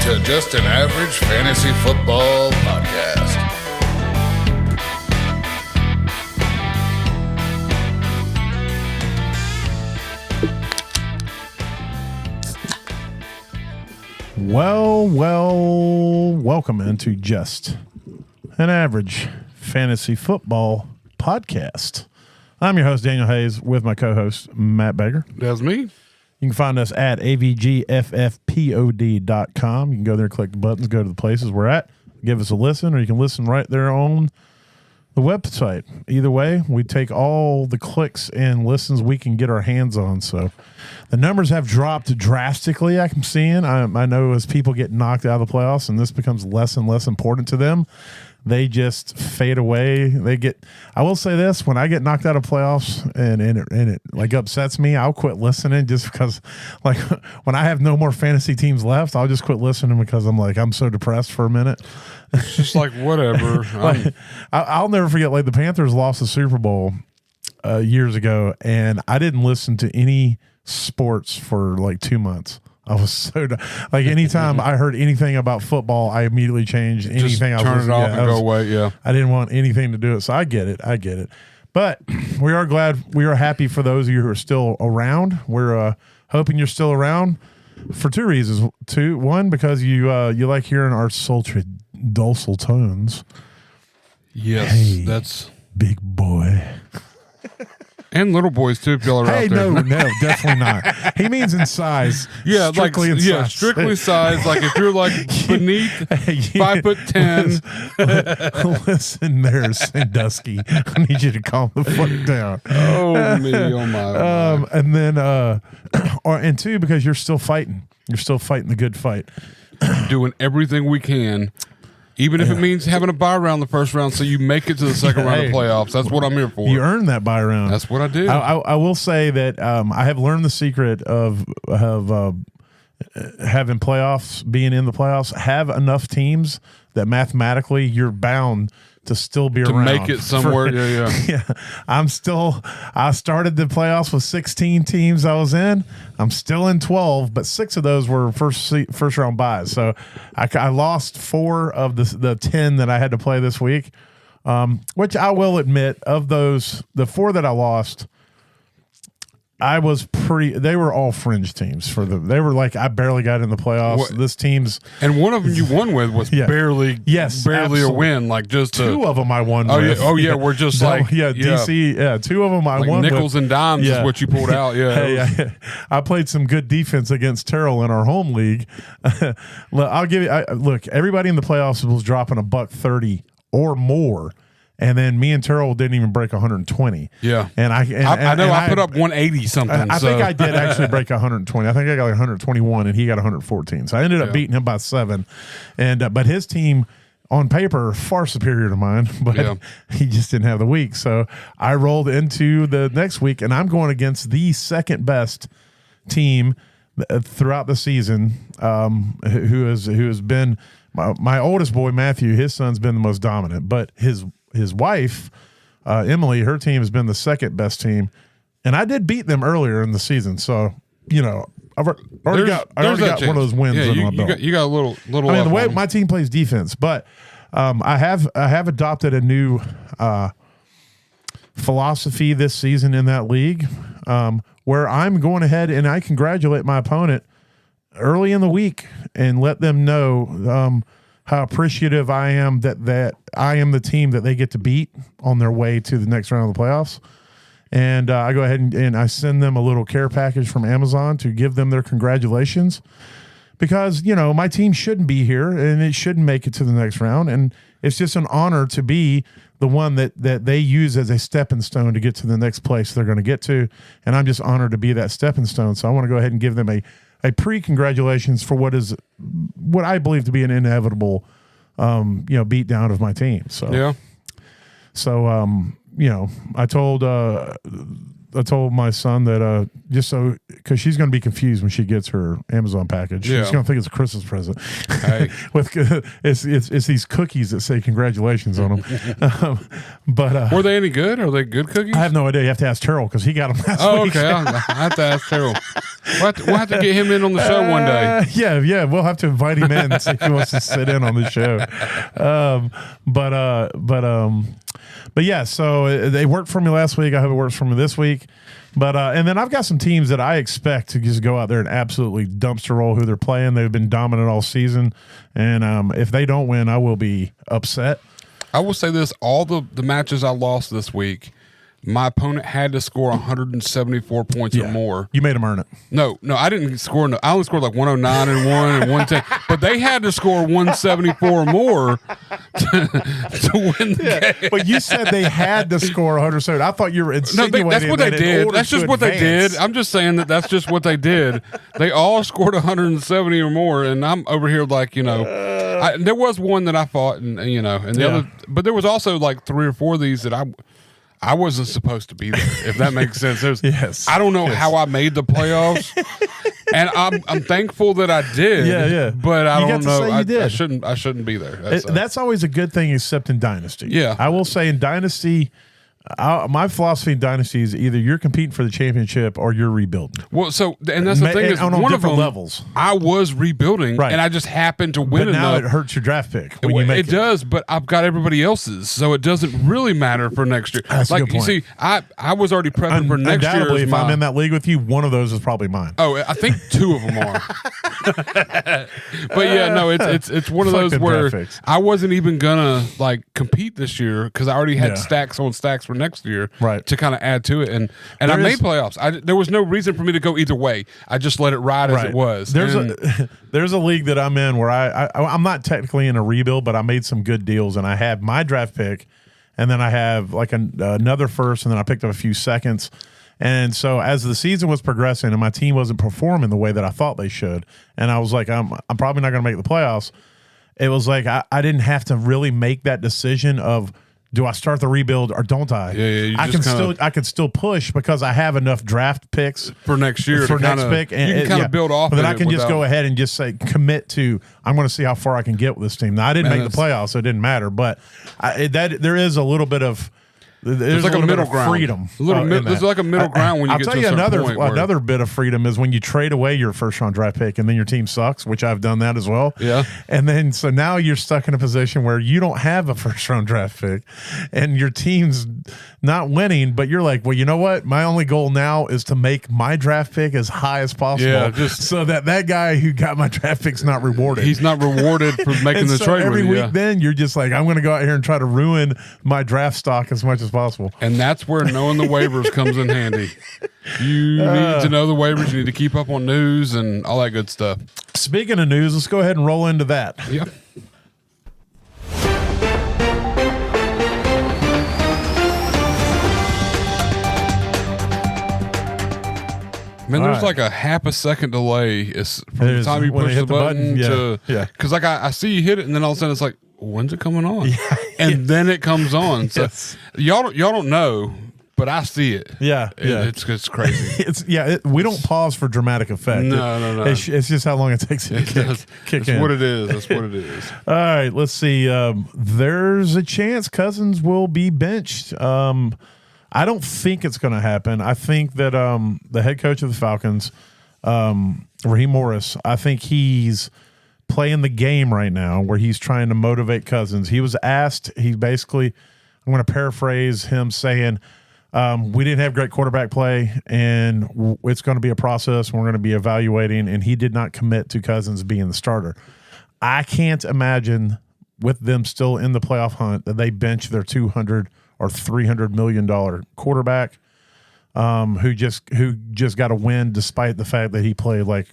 to Just an Average Fantasy Football Podcast. Welcome into Just an Average Fantasy Football Podcast. I'm your host, Daniel Hayes, with my co-host, Matt Baker. That's me. You can find us at avgffpod.com. You can go there, click the buttons, go to the places we're at, give us a listen, or you can listen right there on the website. Either way, we take all the clicks and listens we can get our hands on. So the numbers have dropped drastically, I'm seeing. I know as people get knocked out of the playoffs and this becomes less and less important to them, they just fade away. I will say this, when I get knocked out of playoffs and it like upsets me, I'll quit listening just because, like, when I have no more fantasy teams left, I'll just quit listening because I'm so depressed for a minute. It's just like, whatever. I'll never forget, like, the Panthers lost the Super Bowl years ago, and I didn't listen to any sports for like 2 months. I was so like, anytime I heard anything about football, I immediately changed anything. Just I was turn it off and go away. Yeah, I didn't want anything to do it. So I get it. But we are happy for those of you who are still around. We're hoping you're still around for two reasons. One, because you like hearing our sultry, dulcet tones. Yes, hey, that's big boy. And little boys too, if y'all are out there. No, definitely not. He means in size. Yeah, strictly in size. Strictly size. Like if you're like beneath 5'10". Listen there, Sandusky. I need you to calm the fuck down. Oh me, oh my. And then, and two, because you're still fighting. You're still fighting the good fight. Doing everything we can. Even if it means having a bye round the first round so you make it to the second round of playoffs. That's what I'm here for. You earned that bye round. That's what I did. I will say that I have learned the secret of having playoffs, being in the playoffs, have enough teams that mathematically you're bound to still be around. To make it somewhere, yeah. I started the playoffs with 16 teams I was in. I'm still in 12, but 6 of those were first round buys. So I lost 4 of the 10 that I had to play this week, which I will admit, of those, the 4 that I lost, they were all fringe teams they were like, I barely got in the playoffs. This team's, and one of them you won with was barely absolutely. a win. Like just 2 of them I won with. Yeah, we're just DC. 2 of them I like won nickels with. and dimes is what you pulled out. Yeah. I played some good defense against Terrell in our home league. I'll give you, look, everybody in the playoffs was dropping $130 or more. And then me and Terrell didn't even break 120. Yeah, and I put up 180 something. I think I did actually break 120. I think I got like 121, and he got 114. So I ended up beating him by 7. And but his team on paper far superior to mine, but he just didn't have the week. So I rolled into the next week, and I'm going against the second best team throughout the season, who has been my oldest boy Matthew. His son's been the most dominant, but his wife, Emily, her team has been the second best team, and I did beat them earlier in the season. So, I've already got one of those wins in my belt. You got a little. I mean, the way my team plays defense, but I have adopted a new philosophy this season in that league, where I'm going ahead and I congratulate my opponent early in the week and let them know how appreciative I am that I am the team that they get to beat on their way to the next round of the playoffs. And I go ahead and I send them a little care package from Amazon to give them their congratulations, because, my team shouldn't be here and it shouldn't make it to the next round. And it's just an honor to be the one that they use as a stepping stone to get to the next place they're going to get to. And I'm just honored to be that stepping stone. So I want to go ahead and give them a pre-congratulations for what I believe to be an inevitable, beat down of my team. So, I told my son that because she's going to be confused when she gets her Amazon package. She's going to think it's a Christmas present. Hey. It's these cookies that say congratulations on them. But were they any good? Are they good cookies? I have no idea. You have to ask Terrell because he got them last week. Okay. I have to ask Terrell. We'll have to get him in on the show one day. Yeah, we'll have to invite him in and see if he wants to sit in on the show. But yeah, so they worked for me last week. I hope it works for me this week. But and then I've got some teams that I expect to just go out there and absolutely dumpster roll who they're playing. They've been dominant all season, and if they don't win, I will be upset. I will say this: all the matches I lost this week, my opponent had to score 174 points or more. You made them earn it. No, I didn't score. I only scored like 109 and 1 and 110. But they had to score 174 or more to win the game. But you said they had to score 107. I thought you were insinuating that's what they that did. That's just what they did. I'm just saying that's just what they did. They all scored 170 or more, and I'm over here like, there was one that I fought, and the other, but there was also like 3 or 4 of these that I wasn't supposed to be there, if that makes sense. Yes. I don't know how I made the playoffs, and I'm thankful that I did. Yeah. But I don't know. I did. I shouldn't be there. That's always a good thing, except in Dynasty. Yeah. I will say in Dynasty, my philosophy in Dynasty is either you're competing for the championship or you're rebuilding. Well, and that's the thing is on one of them levels. I was rebuilding, right, and I just happened to win but now enough. It hurts your draft pick when you make it. It does, but I've got everybody else's, so it doesn't really matter for next year. That's a good point. You see, I was already prepping for next year. Undoubtedly, if I'm in that league with you, one of those is probably mine. Oh, I think 2 of them are. But yeah, no, it's one of those where I wasn't even gonna compete this year because I already had stacks on stacks for next year, right, to kind of add to it, and I made playoffs. There was no reason for me to go either way. I just let it ride as it was. There's a league that I'm in where I'm not technically in a rebuild, but I made some good deals, and I have my draft pick, and then I have another first, and then I picked up a few seconds. And so as the season was progressing and my team wasn't performing the way that I thought they should, and I was like, I'm probably not going to make the playoffs. It was like I didn't have to really make that decision of, do I start the rebuild or don't I? Yeah. I can still push because I have enough draft picks for next year. For next pick, and you can kind of build off. But then I can just go ahead and just say commit to. I'm going to see how far I can get with this team. Now I didn't make the playoffs, so it didn't matter. But there is a little bit of. There's like a middle ground. Freedom. There's like a middle ground when you get to a certain point. Another bit of freedom is when you trade away your first round draft pick and then your team sucks, which I've done that as well. Yeah. And then so now you're stuck in a position where you don't have a first round draft pick and your team's not winning, but you're like, well, you know what? My only goal now is to make my draft pick as high as possible. Yeah, so that guy who got my draft pick's not rewarded. He's not rewarded for making the trade. Every week then you're just like, I'm going to go out here and try to ruin my draft stock as much as possible. And that's where knowing the waivers comes in handy. You need to know the waivers. You need to keep up on news and all that good stuff. Speaking of news, let's go ahead and roll into that. Yep. Man, there's like a half a second delay from the time you push the button to because I see you hit it and then all of a sudden it's like, when's it coming on? And then it comes on. So y'all don't know, but I see it. It's crazy. We don't pause for dramatic effect. No. It's just how long it takes to kick in. That's what it is. That's what it is. All right, let's see. There's a chance Cousins will be benched. I don't think it's going to happen. I think that the head coach of the Falcons, Raheem Morris, I think he's playing the game right now where he's trying to motivate Cousins. He was asked, I'm going to paraphrase him saying, we didn't have great quarterback play and it's going to be a process. We're going to be evaluating, and he did not commit to Cousins being the starter. I can't imagine with them still in the playoff hunt that they bench their $200 or $300 million quarterback who just got a win despite the fact that he played like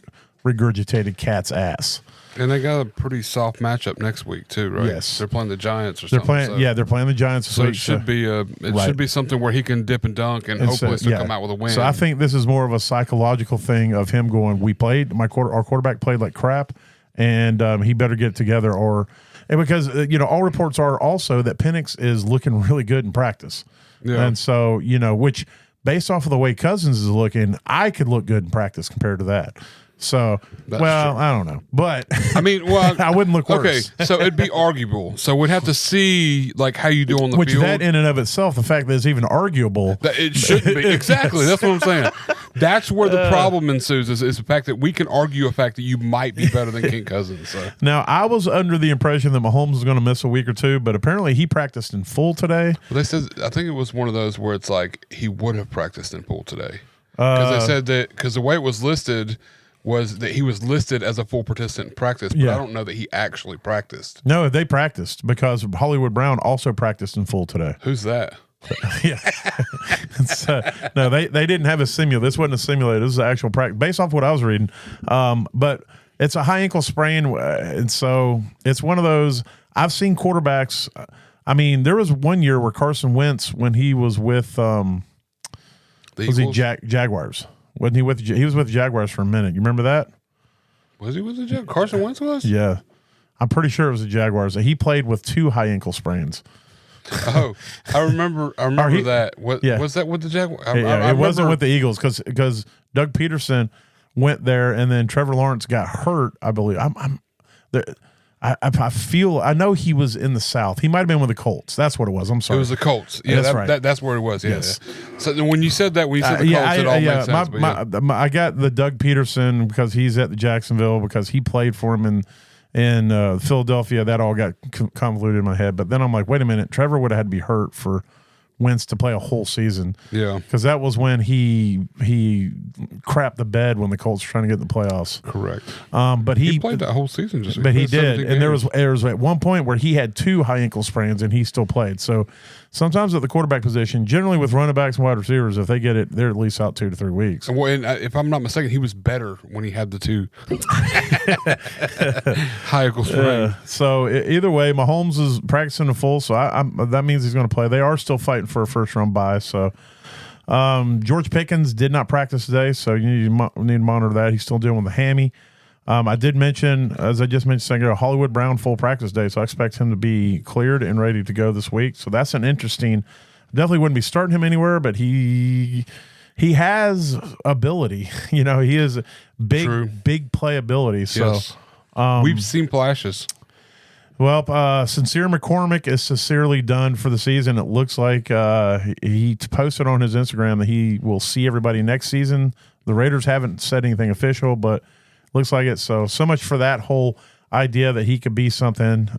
regurgitated cat's ass. And they got a pretty soft matchup next week too, right? Yes, they're playing the Giants or something. They're playing the Giants this week. It should be should be something where he can dip and dunk and hopefully still come out with a win. So I think this is more of a psychological thing of him going, our quarterback played like crap, and he better get it together, and because all reports are also that Penix is looking really good in practice, and so which based off of the way Cousins is looking, I could look good in practice compared to that. So, true. I don't know, but I mean, I wouldn't look worse. Okay, so it'd be arguable. So we'd have to see how you do on the field. Which that in and of itself, the fact that it's even arguable, it shouldn't be exactly. That's what I'm saying. That's where the problem ensues is the fact that we can argue a fact that you might be better than Kirk Cousins. So. Now, I was under the impression that Mahomes was going to miss a week or two, but apparently he practiced in full today. Well, they said, I think it was one of those where it's like he would have practiced in full today. Because they said that because the way it was listed was that he was listed as a full participant in practice, but I don't know that he actually practiced. No, they practiced because Hollywood Brown also practiced in full today. Who's that? Yeah. No, they didn't have a simulator. This wasn't a simulator. This is actual practice based off what I was reading. But it's a high ankle sprain. And so it's one of those, I've seen quarterbacks. I mean, there was one year where Carson Wentz, when he was with, Jaguars? Wasn't he with? He was with Jaguars for a minute. You remember that? Was he with the Jaguars? Carson Wentz was? Yeah, I'm pretty sure it was the Jaguars. He played with 2 high ankle sprains. Oh, I remember that. Was that with the Jaguars? It wasn't with the Eagles because Doug Peterson went there, and then Trevor Lawrence got hurt. I believe. I know he was in the South. He might have been with the Colts. That's what it was. I'm sorry. It was the Colts. Yeah, that's right. That's where it was. Yeah. Yes. Yeah. So when you said that, the Colts, it all makes sense. I got the Doug Peterson because he's at the Jacksonville because he played for him in Philadelphia. That all got convoluted in my head. But then I'm like, wait a minute. Trevor would have had to be hurt for Wentz to play a whole season. Yeah. Because that was when he crapped the bed when the Colts were trying to get in the playoffs. Correct. But he played that whole season. But he did. And there was at one point where he had 2 high ankle sprains and he still played. So sometimes at the quarterback position, generally with running backs and wide receivers, if they get it, they're at least out 2 to 3 weeks. And if I'm not mistaken, he was better when he had the 2 high ankle sprains. So either way, Mahomes is practicing in full, so that means he's going to play. They are still fighting for a first-round bye. So George Pickens did not practice today, so you need to monitor that. He's still dealing with a hammy. I did mention, as I just mentioned a second ago, Hollywood Brown full practice day, so I expect him to be cleared and ready to go this week. So that's an interesting. Definitely wouldn't be starting him anywhere, but he has ability. You know, he is big playability. So yes. We've seen flashes. Well, Sincere McCormick is sincerely done for the season. It looks like he posted on his Instagram that he will see everybody next season. The Raiders haven't said anything official, but looks like it. So much for that whole idea that he could be something.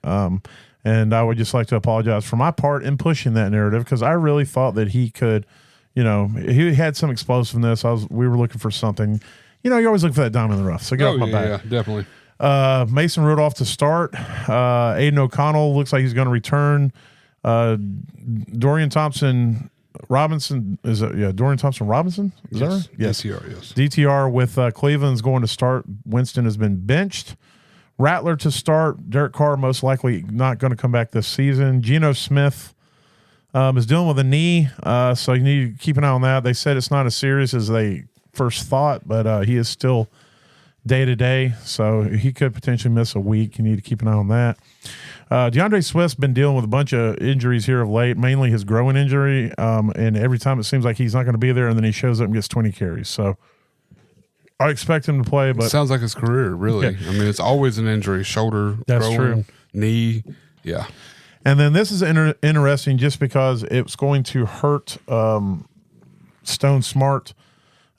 And I would just like to apologize for my part in pushing that narrative because I really thought that he could, he had some explosiveness. We were looking for something. You always look for that diamond in the rough. So get off my back. Yeah, definitely. Mason Rudolph to start. Aiden O'Connell looks like he's going to return. Dorian Thompson Robinson Dorian Thompson Robinson? Is that right? Yes. DTR, yes. DTR with Cleveland's going to start. Winston has been benched. Rattler to start. Derek Carr most likely not going to come back this season. Geno Smith is dealing with a knee, so you need to keep an eye on that. They said it's not as serious as they first thought, but he is still day-to-day, so he could potentially miss a week. You need to keep an eye on that. DeAndre Swift's been dealing with a bunch of injuries here of late, mainly his growing injury, and every time it seems like he's not going to be there, and then he shows up and gets 20 carries. So I expect him to play. But it sounds like his career, really. Yeah. I mean, it's always an injury, shoulder, growing, knee. Yeah. And then this is interesting just because it's going to hurt Stone Smart.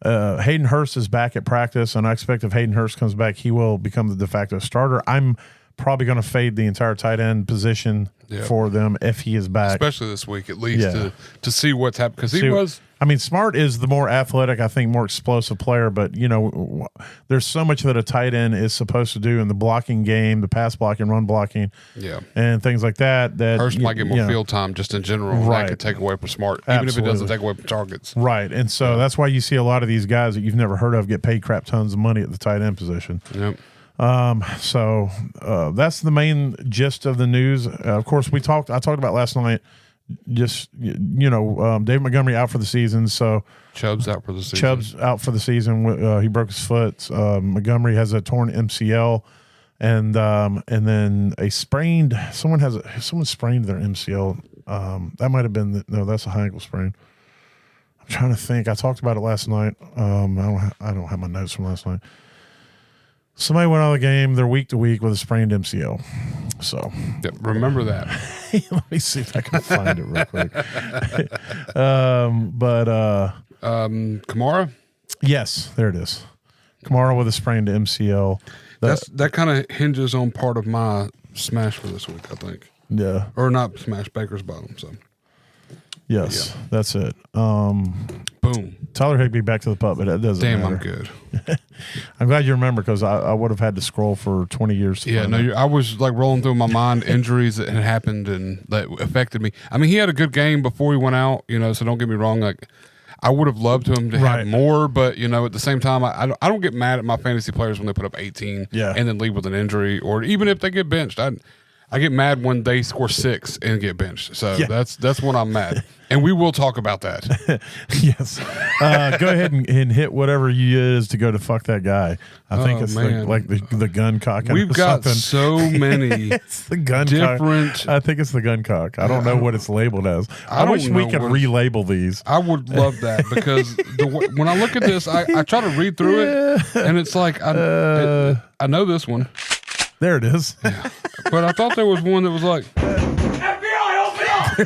Hayden Hurst is back at practice, and I expect if Hayden Hurst comes back, he will become the de facto starter. I'm probably going to fade the entire tight end position for them if he is back. Especially this week, at least, to see what's happened. Because Smart is the more athletic, I think, more explosive player, but, there's so much that a tight end is supposed to do in the blocking game, the pass blocking, run blocking, and things like that. Hurst might get more field time just in general. Right. That could take away from Smart, even if it doesn't take away from targets. Right, and so that's why you see a lot of these guys that you've never heard of get paid crap tons of money at the tight end position. Yep. So that's the main gist of the news. Of course, I talked about last night. Just David Montgomery out for the season. So Chubb's out for the season. He broke his foot. Montgomery has a torn MCL, and then a sprained. Someone sprained their MCL. That might have been that's a high ankle sprain. I'm trying to think. I talked about it last night. I don't have my notes from last night. Somebody went out of the game. They're week to week with a sprained MCL. So remember that. Let me see if I can find it real quick. Kamara. Yes, there it is. Kamara with a sprained MCL. That kind of hinges on part of my smash for this week, I think. Yeah. Or not smash, Baker's bottom. So. Yes, that's it. Boom. Tyler Higbee back to the pup, but that doesn't matter. I'm good. I'm glad you remember because I would have had to scroll for 20 years. I was like rolling through my mind injuries that had happened and that affected me. I mean, he had a good game before he went out, so don't get me wrong. Like, I would have loved him to have more, but at the same time, I don't get mad at my fantasy players when they put up 18 and then leave with an injury, or even if they get benched. I get mad when they score 6 and get benched. So that's when I'm mad. And we will talk about that. Yes. Go ahead and hit whatever you is to go to fuck that guy. I think it's the gun cock. We've got so many. It's the gun cock. I think it's the gun cock. I don't know what it's labeled as. I wish we could relabel these. I would love that because when I look at this, I try to read through it, and it's like I know this one. There it is. Yeah. But I thought there was one that was like, FBI, open up!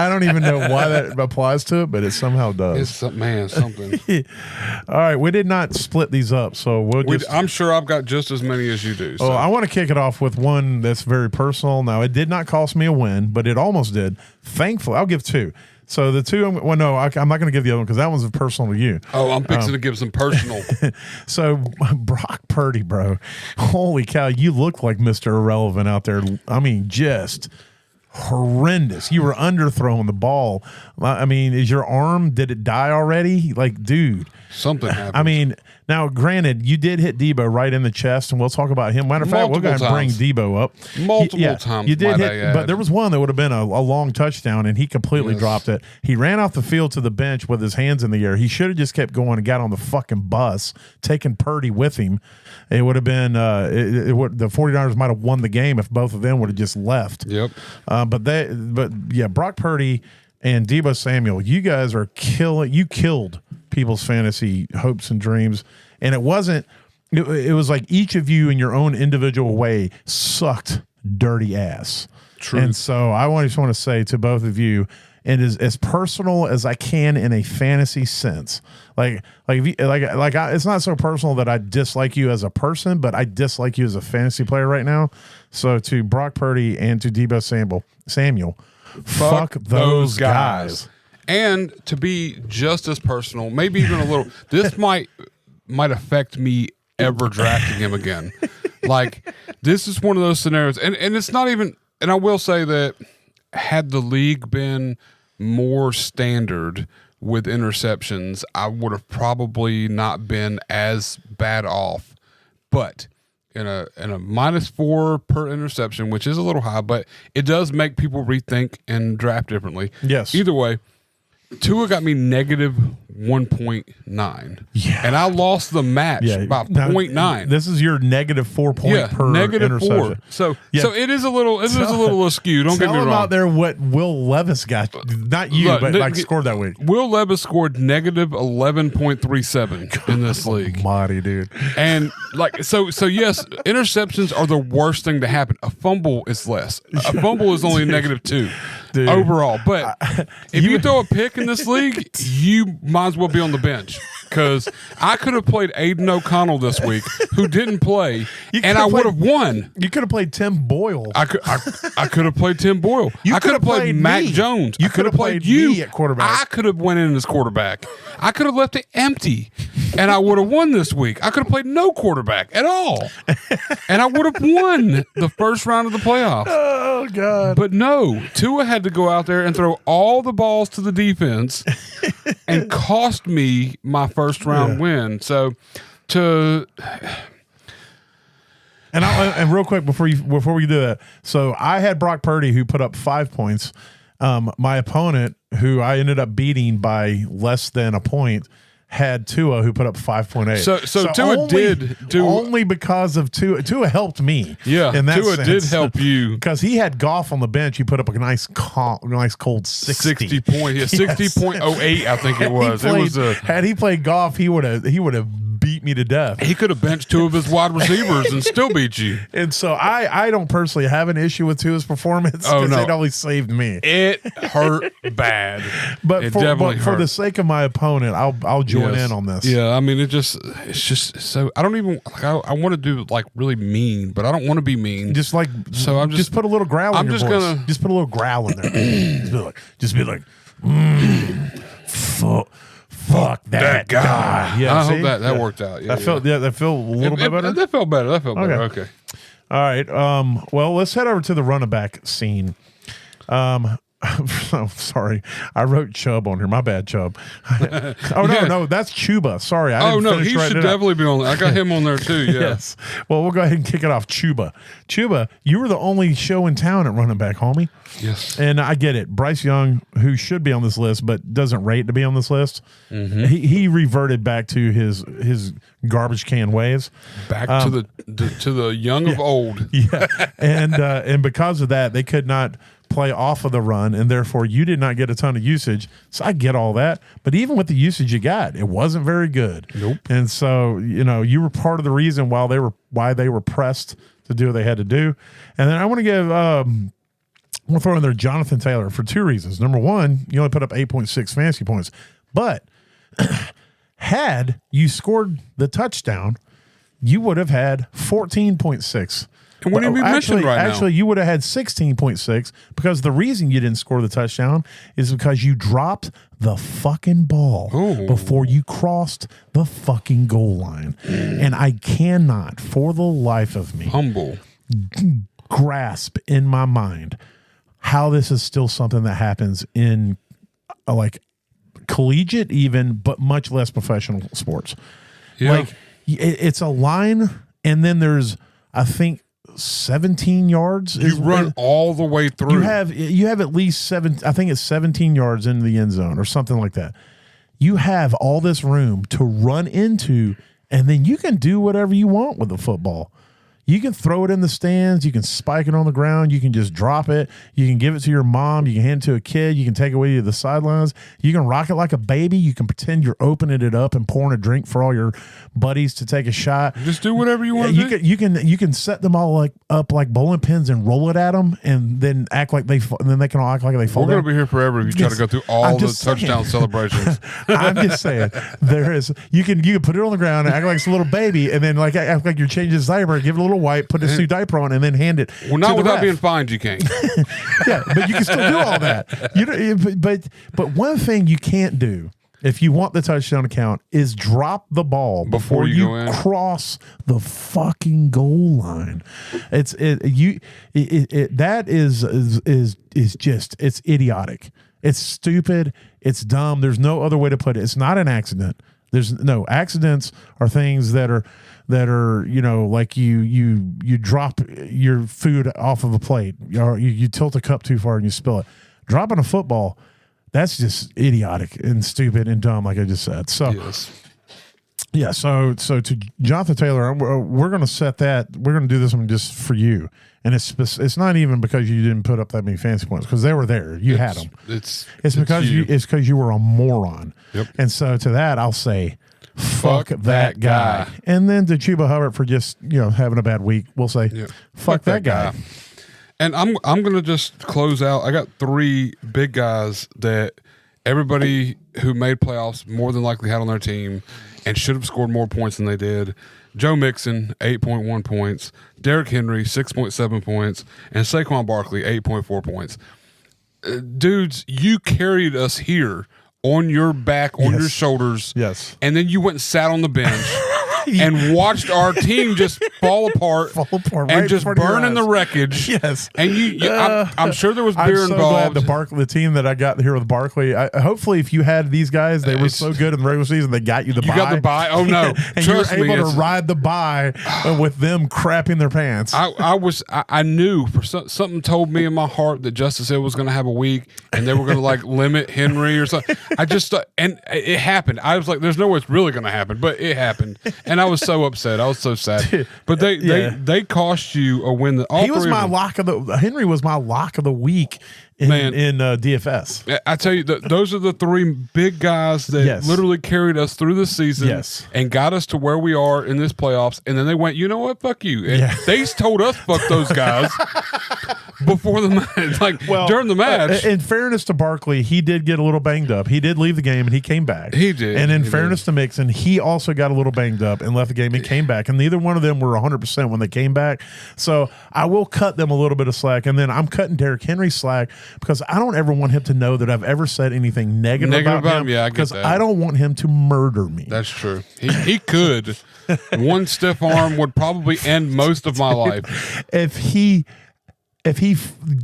I don't even know why that applies to it, but it somehow does. It's something. All right, we did not split these up, so I'm sure I've got just as many as you do. So. Oh, I want to kick it off with one that's very personal. Now, it did not cost me a win, but it almost did. Thankfully, I'll give 2. So the 2, I'm not going to give the other one because that one's personal to you. Oh, I'm fixing to give some personal. So Brock Purdy, bro, holy cow, you look like Mr. Irrelevant out there. I mean, just horrendous. You were underthrowing the ball. I mean, did it die already? Like, dude. Something happened. I mean, now, granted, you did hit Debo right in the chest, and we'll talk about him. Matter of fact, we're going to bring Debo up. Multiple times. You did hit, but there was one that would have been a long touchdown, and he completely dropped it. He ran off the field to the bench with his hands in the air. He should have just kept going and got on the fucking bus, taking Purdy with him. It would have been the 49ers might have won the game if both of them would have just left. Yep. But Brock Purdy and Deebo Samuel, you guys are killing. You killed people's fantasy hopes and dreams, and it wasn't. It was like each of you in your own individual way sucked dirty ass. True. And so I just want to say to both of you, and as personal as I can in a fantasy sense, it's not so personal that I dislike you as a person, but I dislike you as a fantasy player right now. So to Brock Purdy and to Deebo Samuel, fuck those guys. And to be just as personal, maybe even a little, this might affect me ever drafting him again. Like, this is one of those scenarios, and it's not even, and I will say that had the league been more standard with interceptions, I would have probably not been as bad off. But in a -4 per interception, which is a little high, but it does make people rethink and draft differently. Yes. Either way, Tua got me -1.9. Yeah. And I lost the match by 0.9. This is your -4 point per interception. So it is a little askew. Don't get me wrong. Tell them out there what Will Levis got. Not you, but scored that week. Will Levis scored -11.37 in this league. Mighty dude. And so yes, interceptions are the worst thing to happen. A fumble is less. A fumble is only -2 overall. But if you throw a pick in this league, you might as well be on the bench. Because I could have played Aiden O'Connell this week, who didn't play, and I would have won. You could have played Tim Boyle. I could have played Tim Boyle. I could have played Mac Jones. You could have played you at quarterback. I could have went in as quarterback. I could have left it empty, and I would have won this week. I could have played no quarterback at all, and I would have won the first round of the playoffs. Oh, God. But no, Tua had to go out there and throw all the balls to the defense and cost me my first round win. So and real quick before we do that, so I had Brock Purdy who put up 5 points. My opponent, who I ended up beating by less than a point, had Tua who put up 5.8. So Tua did do only because of Tua. Tua helped me. Yeah, in that Tua sense. did help you because he had Goff on the bench. He put up a nice cold 60 points. Yeah, 60.08. I think it was. Had he played Goff, he would have beat me to death. He could have benched 2 of his wide receivers and still beat you. And so I don't personally have an issue with Tua's performance because it only saved me. It hurt bad. But for the sake of my opponent, I'll join in on this. Yeah, I mean, it's just so I don't even like, I want to do like really mean, but I don't want to be mean. Just like so, I'm just put a little growl. I'm in your just voice. Just put a little growl in there. just be like, fuck that guy. Yeah, I hope that worked out. Yeah, that felt a little bit better. That felt better. Better. Okay. All right. Well, let's head over to the running back scene. Oh, sorry. I wrote Chubb on here. My bad, Chubb. No, that's Chuba. Sorry. He should definitely be on there. I got him on there too. Yeah. Yes. Well, we'll go ahead and kick it off. Chuba, you were the only show in town at running back, homie. Yes. And I get it. Bryce Young, who should be on this list but doesn't rate to be on this list, he reverted back to his garbage can ways. Back to the young of old. Yeah. And because of that, they could not play off of the run, and therefore you did not get a ton of usage. So I get all that, but even with the usage you got, it wasn't very good. Nope. And so you were part of the reason why they were pressed to do what they had to do. And then I want to give we'll throw in there Jonathan Taylor for 2 reasons. Number one, you only put up 8.6 fantasy points, but had you scored the touchdown, you would have had 14.6. And what do you be mentioned right now? Actually, you would have had 16.6 because the reason you didn't score the touchdown is because you dropped the fucking ball before you crossed the fucking goal line. And I cannot, for the life of me, grasp in my mind how this is still something that happens in like collegiate even, but much less professional sports. Yeah. Like it's a line and then there's, I think, 17 yards. You run all the way through. You have at least 17 yards into the end zone or something like that. You have all this room to run into, and then you can do whatever you want with the football. You can throw it in the stands. You can spike it on the ground. You can just drop it. You can give it to your mom. You can hand it to a kid. You can take it with you to the sidelines. You can rock it like a baby. You can pretend you're opening it up and pouring a drink for all your buddies to take a shot. Just do whatever you want to do. You can set them all up like bowling pins and roll it at them, and then act like they can all act like they fall. We're going to be here forever if you try to go through all the touchdown celebrations. I'm just saying you can put it on the ground and act like it's a little baby, and then like act like you're changing his diaper, give it a little wipe, put a new diaper on, and then hand it. Well, not without being fined, you can't. Yeah, but you can still do all that. But one thing you can't do if you want the touchdown to count is drop the ball before you cross the fucking goal line. That is just it's idiotic. It's stupid. It's dumb. There's no other way to put it. It's not an accident. There's no accidents are things that are like you drop your food off of a plate or you tilt a cup too far and you spill it. Dropping a football, that's just idiotic and stupid and dumb, like I just said. So yes. Yeah, so to Jonathan Taylor, we're going to set that. We're going to do this one just for you, and it's not even because you didn't put up that many fantasy points because they were there. You had them. It's because you were a moron. Yep. And so to that, I'll say, fuck that guy. And then to Chuba Hubbard for just having a bad week, we'll say, fuck that guy. And I'm going to just close out. I got 3 big guys that everybody who made playoffs more than likely had on their team and should have scored more points than they did. Joe Mixon, 8.1 points. Derrick Henry, 6.7 points. And Saquon Barkley, 8.4 points. Dudes, you carried us here on your back, on your shoulders. Yes. And then you went and sat on the bench. And watched our team just fall apart and just burn in the wreckage. Yes, and I'm sure there was beer involved. Glad the team that I got here with Barkley. Hopefully, if you had these guys, they were so good in the regular season, they got you the bye. You got the bye. Oh no, and trust you were me, able to ride the bye with them crapping their pants. I knew something told me in my heart that Justice Hill was going to have a week, and they were going to limit Henry or something. I just and it happened. I was like, "There's no way it's really going to happen," but it happened. And and I was so upset. I was so sad. But they cost you a win. Henry was my lock of the week in DFS. I tell you, those are the three big guys that literally carried us through the season and got us to where we are in this playoffs. And then they went, you know what? Fuck you. And they told us, fuck those guys before the match. During the match. In fairness to Barkley, he did get a little banged up. He did leave the game and he came back. He did. And in fairness to Mixon, he also got a little banged up and left the game and came back. And neither one of them were 100% when they came back. So I will cut them a little bit of slack. And then I'm cutting Derrick Henry slack because I don't ever want him to know that I've ever said anything negative about him. Yeah, because I don't want him to murder me. That's true. He could. One stiff arm would probably end most of my life. If he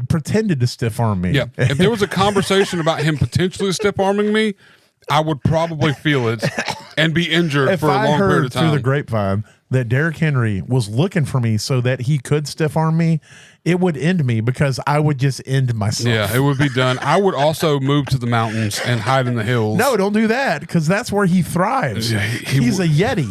pretended to stiff arm me. Yeah. If there was a conversation about him potentially stiff arming me, I would probably feel it and be injured for a long period of time. If I heard through the grapevine that Derrick Henry was looking for me so that he could stiff arm me, it would end me because I would just end myself. Yeah, it would be done. I would also move to the mountains and hide in the hills. No, don't do that because that's where he thrives. He's a Yeti.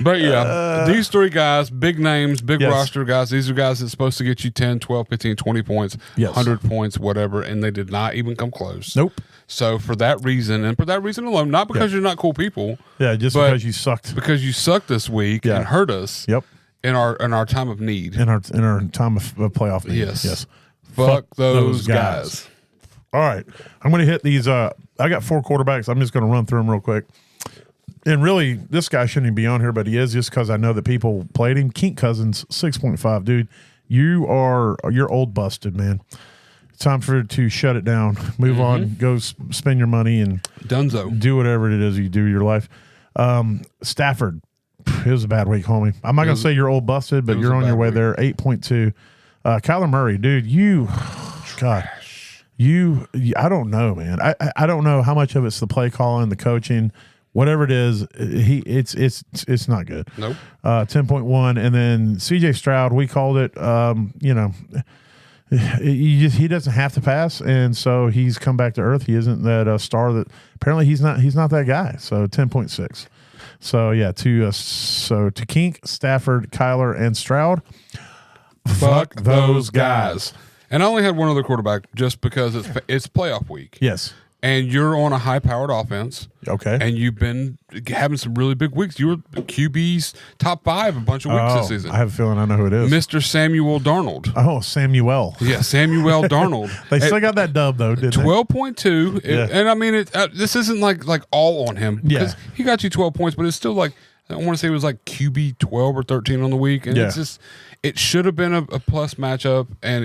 But these three guys, big names, big roster guys, these are guys that's supposed to get you 10, 12, 15, 20 points, 100 points, whatever, and they did not even come close. Nope. So for that reason, and for that reason alone, not because you're not cool people. Yeah, just because you sucked. Because you sucked this week and hurt us. Yep. In our time of need. In our time of playoff need. Yes. Fuck those guys. All right. I'm going to hit these. I got 4 quarterbacks. I'm just going to run through them real quick. And really, this guy shouldn't even be on here, but he is just because I know that people played him. Kink Cousins, 6.5. Dude, you're old busted, man. It's time for to shut it down. Move on. Go spend your money and Dunzo. Do whatever it is you do in your life. Stafford. It was a bad week, homie. I'm not going to say you're old busted, but you're on your way there. 8.2. Kyler Murray, dude, I don't know, man. I don't know how much of it's the play calling, the coaching, whatever it is. It's not good. Nope. 10.1, and then CJ Stroud, we called it. He doesn't have to pass, and so he's come back to earth. He isn't that star that apparently he's not that guy. So 10.6. So yeah, to Kink, Stafford, Kyler, and Stroud. Fuck those guys. And I only had one other quarterback just because it's playoff week. Yes. And you're on a high-powered offense. Okay. And you've been having some really big weeks. You were QB's top 5 a bunch of weeks this season. I have a feeling I know who it is. Mr. Samuel Darnold. Oh, Samuel. Yeah, Samuel Darnold. They still got that dub, though, didn't 12.2. Yeah. And, I mean, this isn't like all on him. Yeah. He got you 12 points, but it's still like, I want to say it was like QB 12 or 13 on the week. And it's just, it should have been a plus matchup, and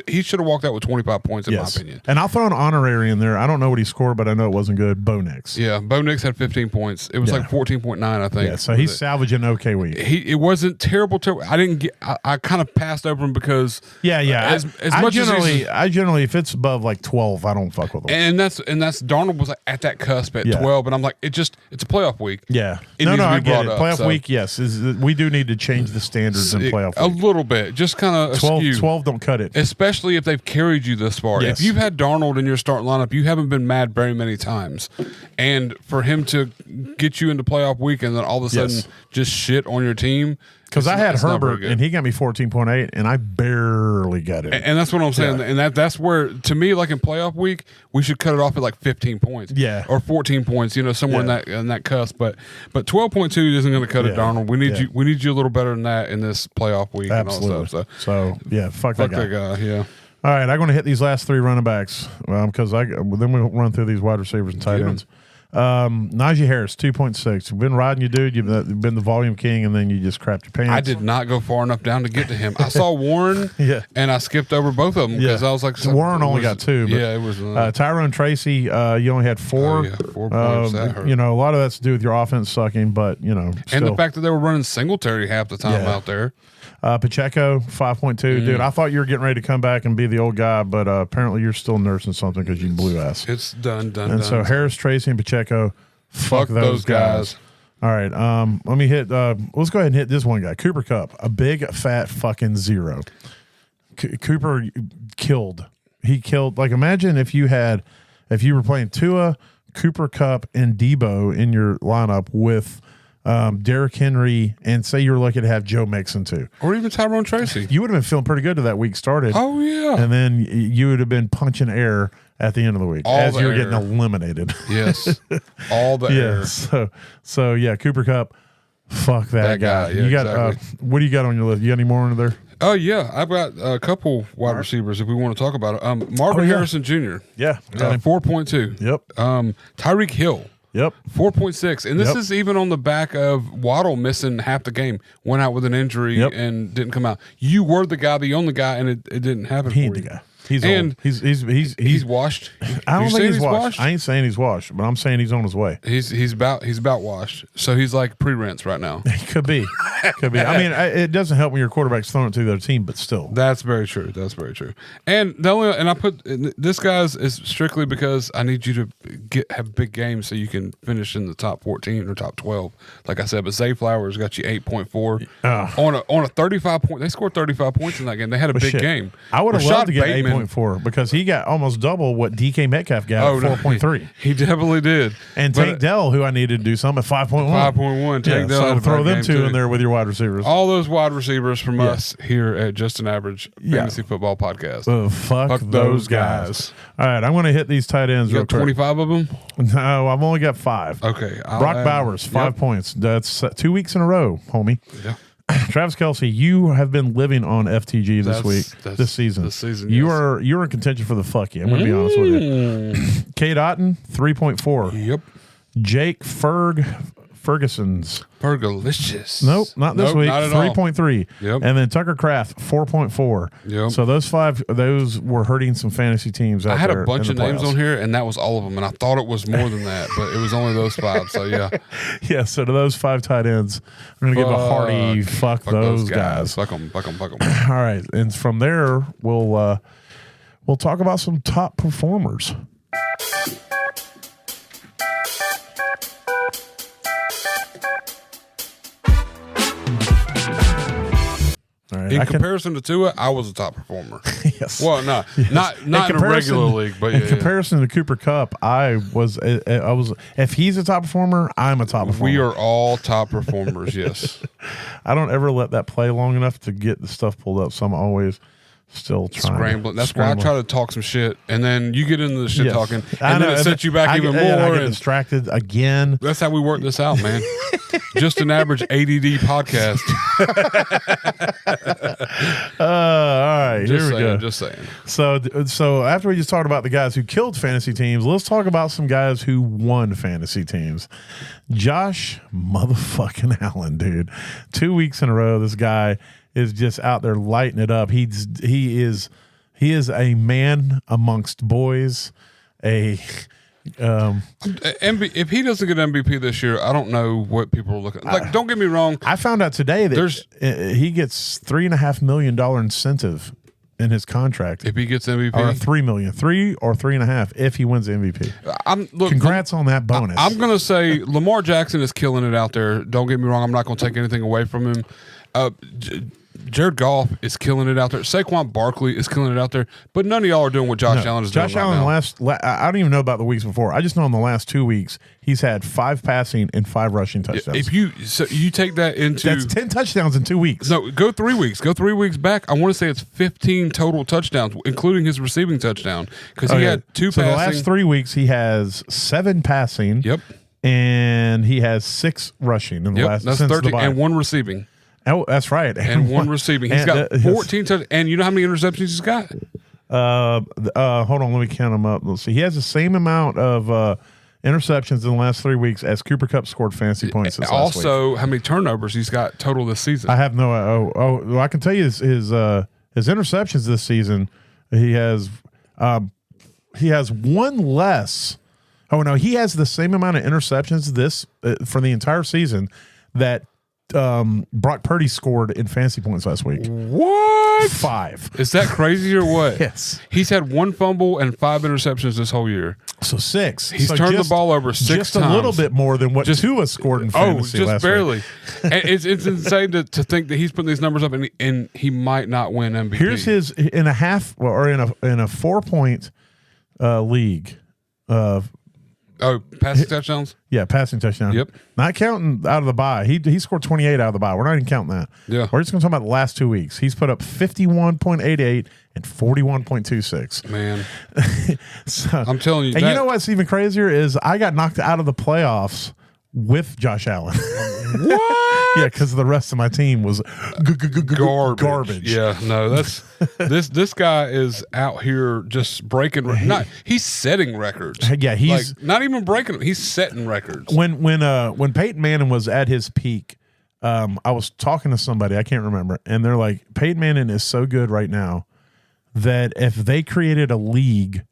he should have walked out with 25 points, in my opinion. And I'll throw an honorary in there. I don't know what he scored, but I know it wasn't good. Bo Nix. Yeah, Bo Nix had 15 points. It was like 14.9, I think. Yeah, so he's salvaging an okay week. It wasn't terrible. I kind of passed over him because as much I generally if it's above like 12, I don't fuck with him. And that's Darnold was like at that cusp at 12, and I'm like, it's a playoff week. Yeah, I get it. Playoff week, yes, we do need to change the standards in playoff week. A little bit, just kind of 12 don't cut it, especially if they've carried you this far. Yes. If you've had Darnold in your starting lineup, you haven't been mad very many times, and for him to get you into playoff week and then all of a sudden just shit on your team. Because I had Herbert and he got me 14.8 and I barely got it. And that's what I'm saying. And that's where, to me, like in playoff week, we should cut it off at like 15 points. Yeah. Or 14 points, somewhere in that cusp. But 12.2 isn't going to cut it, Darnold. We need you a little better than that in this playoff week. Absolutely. And all stuff. So yeah, fuck that guy. Yeah. All right, I'm going to hit these last 3 running backs because then we'll run through these wide receivers and tight ends. Najee Harris, 2.6. You've been riding you, dude. You've been the volume king, and then you just crapped your pants. I did not go far enough down to get to him. I saw Warren, and I skipped over both of them because I was like, Warren only got 2. But, it was Tyrone Tracy. You only had 4. Oh, yeah, 4 points. That hurt. A lot of that's to do with your offense sucking, but still. And the fact that they were running Singletary half the time out there. Pacheco, 5.2. Dude, I thought you were getting ready to come back and be the old guy, but apparently you're still nursing something because you blew ass. It's done. And so Harris, Tracy, and Pacheco, fuck those guys. All right, let me hit. Let's go ahead and hit this one guy, Cooper Kupp, a big fat fucking 0. Cooper killed. He killed. Like imagine if you were playing Tua, Cooper Kupp and Debo in your lineup with Derrick Henry, and say you're lucky to have Joe Mixon too, or even Tyrone Tracy, you would have been feeling pretty good to that week started. Oh yeah, and then you would have been punching air at the end of the week as you're getting eliminated. Yes, all the air. So yeah, Cooper Kupp, fuck that guy. Yeah, you got what do you got on your list? You got any more under there? Oh yeah, I've got a couple wide receivers if we want to talk about it. Marvin Harrison Jr. Yeah, 4.2. Yep. Tyreek Hill. Yep. 4.6. And this is even on the back of Waddle missing half the game, went out with an injury and didn't come out. You were the guy, the only guy, and it didn't happen for you. The guy. He's old. He's washed. I don't think he's washed. I ain't saying he's washed, but I'm saying he's on his way. He's about washed. So he's like pre-rinse right now. He could be. I mean, it doesn't help when your quarterback's throwing it to the other team, but still. That's very true. And I put this guy's is strictly because I need you to have big games so you can finish in the top 14 or top 12. Like I said, but Zay Flowers got you 8.4 on a 35 point. They scored 35 points in that game. They had a big game. I would have loved to get 8.4 because he got almost double what DK Metcalf got at 4.3. He definitely did. And Tank Dell, who I needed to do something at 5.1. 5.1. Tank Dell. So throw them two in there with your wide receivers. All those wide receivers from us here at Just an Average Fantasy Football Podcast. Fuck those guys. All right, I'm going to hit these tight ends real quick. 25 of them? No, I've only got 5. Okay. Brock Bowers, 5 points. That's 2 weeks in a row, homie. Yeah. Travis Kelce, you have been living on FTG this season. You're in contention for the fuck you. I'm going to be honest with you. Cade Otton, 3.4. Yep. Jake Ferguson's. Fergalicious. Nope, not this week. 3.3. Yep. And then Tucker Kraft, 4.4. Yep. So those 5, those were hurting some fantasy teams out there. I had a bunch of names on here, and that was all of them. And I thought it was more than that, but it was only those 5. So yeah. Yeah. So to those 5 tight ends, I'm going to give a hearty fuck those guys. Fuck them. All right, and from there we'll talk about some top performers. Right. In comparison to Tua, I was a top performer. Yes. Well, not in a regular league, but in comparison to Cooper Kupp, I was. If he's a top performer, I'm a top performer. We are all top performers. Yes. I don't ever let that play long enough to get the stuff pulled up, so I'm always still scrambling. That's why I try to talk some shit, and then you get into the shit talking, and then it sets you back even more. I get distracted again. That's how we work this out, man. Just an average ADD podcast. All right, here we go. Just saying. So after we just talked about the guys who killed fantasy teams, let's talk about some guys who won fantasy teams. Josh motherfucking Allen, dude. 2 weeks in a row, this guy is just out there lighting it up. He is a man amongst boys. If he doesn't get MVP this year, I don't know what people are looking like. Don't get me wrong. I found out today that he gets $3.5 million incentive in his contract if he gets MVP, or $3 million, 3 or 3.5 if he wins the MVP. Congrats on that bonus. I'm gonna say Lamar Jackson is killing it out there. Don't get me wrong. I'm not gonna take anything away from him. Jared Goff is killing it out there. Saquon Barkley is killing it out there. But none of y'all are doing what Josh Allen is doing. Josh Allen, I don't even know about the weeks before. I just know in the last 2 weeks, he's had 5 passing and 5 rushing touchdowns. If you take that into... That's 10 touchdowns in 2 weeks. No, go 3 weeks. Go 3 weeks back. I want to say it's 15 total touchdowns, including his receiving touchdown. Because he had 2 passing. So the last 3 weeks, he has 7 passing. Yep. And he has 6 rushing in the last... That's 13, and 1 receiving. Oh, that's right. And 1 receiving. He's got 14 touchdowns. And you know how many interceptions he's got? Hold on. Let me count them up. Let's see. He has the same amount of interceptions in the last 3 weeks as Cooper Kupp scored fantasy points this last week. Also, how many turnovers he's got total this season? I have no... well, I can tell you his interceptions this season, he has 1 less. Oh, no. He has the same amount of interceptions for the entire season that Brock Purdy scored in fantasy points last week. What? 5. Is that crazy or what? Yes. He's had 1 fumble and 5 interceptions this whole year. So 6. He's turned the ball over 6 times. Just a little bit more than what Tua scored in fantasy last barely. week. And it's insane to think that he's putting these numbers up and he might not win MVP. Here's his in a 4-point league. Oh, passing touchdowns? Yeah, passing touchdown. Yep. Not counting out of the bye. He scored 28 out of the bye. We're not even counting that. Yeah. We're just going to talk about the last 2 weeks. He's put up 51.88 and 41.26. Man. So, I'm telling you. And you know what's even crazier is I got knocked out of the playoffs with Josh Allen. What? Yeah, because the rest of my team was garbage. Yeah, no, that's this guy is out here just breaking. He's setting records. Yeah, he's like, not even breaking them. He's setting records. When Peyton Manning was at his peak, I was talking to somebody, I can't remember, and they're like, Peyton Manning is so good right now that if they created a league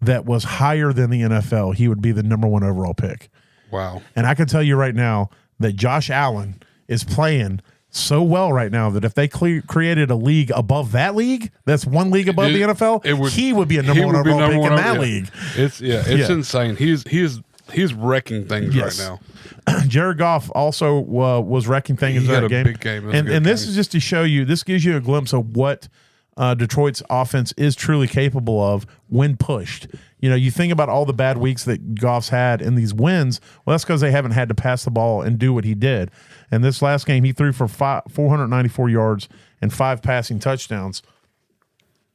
that was higher than the NFL, he would be the number 1 overall pick. Wow. And I can tell you right now that Josh Allen is playing so well right now that if they created a league above that league, that's one league above the NFL, he would be a number 1 overall pick in that league. It's insane. He's wrecking things right now. Jared Goff also was wrecking things in that game. Big game. And this is just to show you, this gives you a glimpse of what Detroit's offense is truly capable of when pushed. You know, you think about all the bad weeks that Goff's had in these wins. Well, that's because they haven't had to pass the ball and do what he did. And this last game, he threw for 494 yards and 5 passing touchdowns.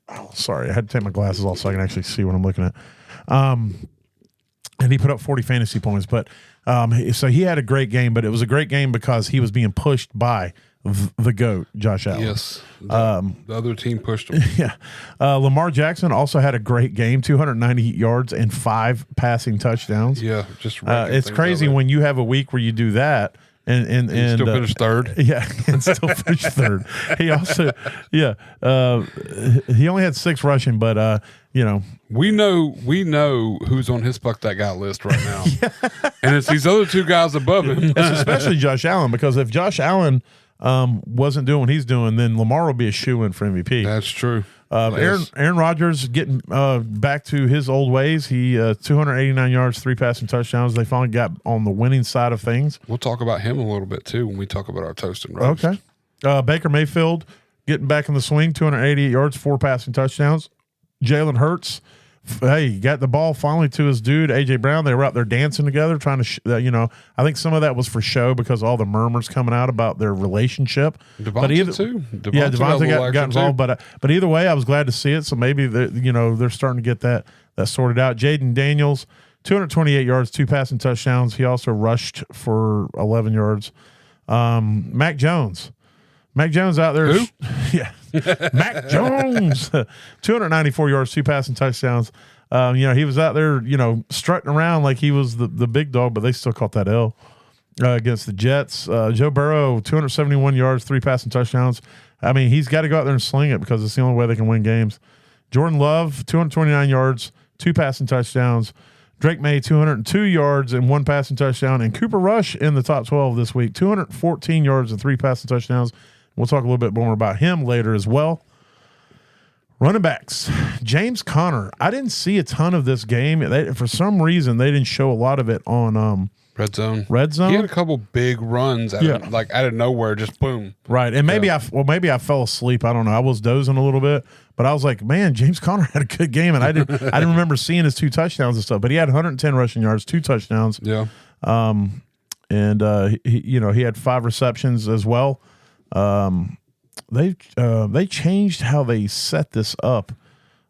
Oh, sorry. I had to take my glasses off so I can actually see what I'm looking at. And he put up 40 fantasy points. But so he had a great game, but it was a great game because he was being pushed by the GOAT, Josh Allen. Yes. The other team pushed him. Yeah. Lamar Jackson also had a great game, 290 yards and 5 passing touchdowns. Yeah, just it's crazy when you have a week where you do that and still finish third. Yeah, and still finish third. He also, he only had 6 rushing, but you know, we know who's on his fuck that guy list right now, and it's these other 2 guys above him. It's especially Josh Allen, because if Josh Allen wasn't doing what he's doing, then Lamar will be a shoo-in for MVP. That's true. Aaron Rodgers getting back to his old ways. He 289 yards, 3 passing touchdowns. They finally got on the winning side of things. We'll talk about him a little bit too when we talk about our toast and roast. Okay. Baker Mayfield getting back in the swing, 288 yards, 4 passing touchdowns. Jalen Hurts, he got the ball finally to his dude, A.J. Brown. They were out there dancing together, trying to, I think some of that was for show because all the murmurs coming out about their relationship. Devontae too. Devontae got involved. But either way, I was glad to see it. So maybe they're starting to get that sorted out. Jaden Daniels, 228 yards, 2 passing touchdowns. He also rushed for 11 yards. Mac Jones out there. Who? Yeah. Mac Jones, 294 yards, 2 passing touchdowns. He was out there, strutting around like he was the big dog, but they still caught that L against the Jets. Joe Burrow, 271 yards, 3 passing touchdowns. I mean, he's got to go out there and sling it because it's the only way they can win games. Jordan Love, 229 yards, 2 passing touchdowns. Drake May, 202 yards and 1 passing touchdown. And Cooper Rush in the top 12 this week, 214 yards and 3 passing touchdowns. We'll talk a little bit more about him later as well. Running backs, James Conner. I didn't see a ton of this game. For some reason, they didn't show a lot of it on Red Zone. He had a couple big runs out of nowhere, just boom. Right, and maybe I fell asleep. I don't know. I was dozing a little bit, but I was like, man, James Conner had a good game, and I didn't remember seeing his 2 touchdowns and stuff. But he had 110 rushing yards, 2 touchdowns. Yeah. And he had 5 receptions as well. They changed how they set this up.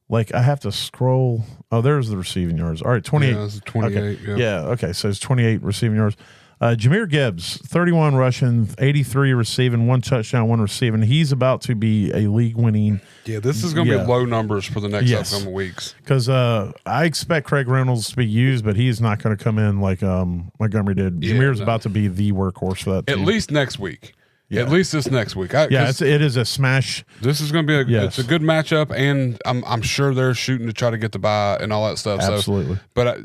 Like I have to scroll. Oh, there's the receiving yards. All right, 28. Yeah, 28. Okay. Yeah. Okay. So it's 28 receiving yards. Jahmyr Gibbs, 31 rushing, 83 receiving, 1 touchdown, 1 receiving. He's about to be a league-winning. Yeah, this is going to be low numbers for the next upcoming weeks. Because I expect Craig Reynolds to be used, but he's not going to come in like Montgomery did. Jahmyr's about to be the workhorse for that team. At least next week. Yeah. At least this next week. It is a smash. This is going to be it's a good matchup, and I'm sure they're shooting to try to get the bye and all that stuff. Absolutely. So, but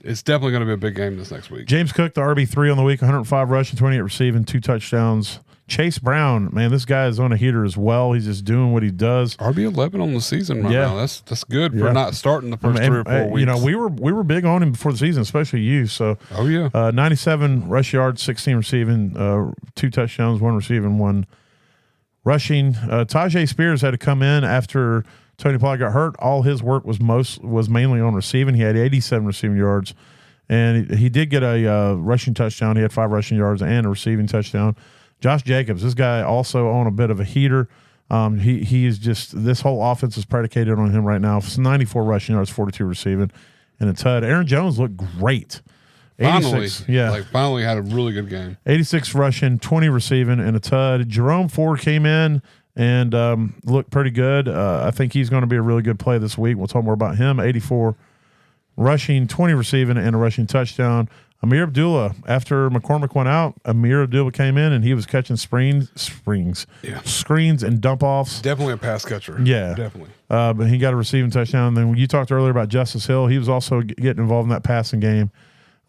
it's definitely going to be a big game this next week. James Cook, the RB3 on the week, 105 rushing, 28 receiving, 2 touchdowns. Chase Brown, man, this guy is on a heater as well. He's just doing what he does. RB11 on the season right now. That's good for not starting the first 3 or 4 weeks. We were big on him before the season, especially you. So 97 rush yards, 16 receiving, 2 touchdowns, 1 receiving, 1 rushing. Tajay Spears had to come in after Tony Pollard got hurt. All his work was mainly on receiving. He had 87 receiving yards And he did get a rushing touchdown. He had 5 rushing yards and a receiving touchdown. Josh Jacobs, this guy also on a bit of a heater. He is just, this whole offense is predicated on him right now. It's 94 rushing yards, 42 receiving, and a tud. Aaron Jones looked great. Finally had a really good game. 86 rushing, 20 receiving, and a tud. Jerome Ford came in and looked pretty good. I think he's going to be a really good play this week. We'll talk more about him. 84 rushing, 20 receiving, and a rushing touchdown. Amir Abdullah, after McCormick went out, Amir Abdullah came in and he was catching screens and dump offs. Definitely a pass catcher. Yeah. Definitely. But he got a receiving touchdown. And then when you talked earlier about Justice Hill, he was also getting involved in that passing game.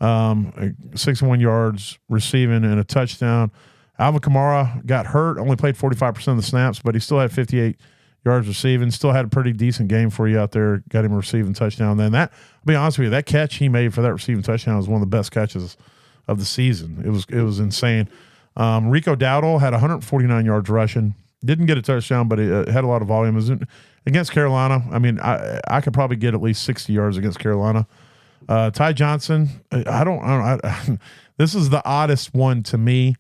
61 yards receiving and a touchdown. Alvin Kamara got hurt, only played 45% of the snaps, but he still had 58 yards receiving, still had a pretty decent game for you out there, got him a receiving touchdown. Then that, I'll be honest with you, that catch he made for that receiving touchdown was one of the best catches of the season. It was insane. Rico Dowdle had 149 yards rushing, didn't get a touchdown, but it had a lot of volume. It was against Carolina. I mean, I could probably get at least 60 yards against Carolina. Ty Johnson, this is the oddest one to me.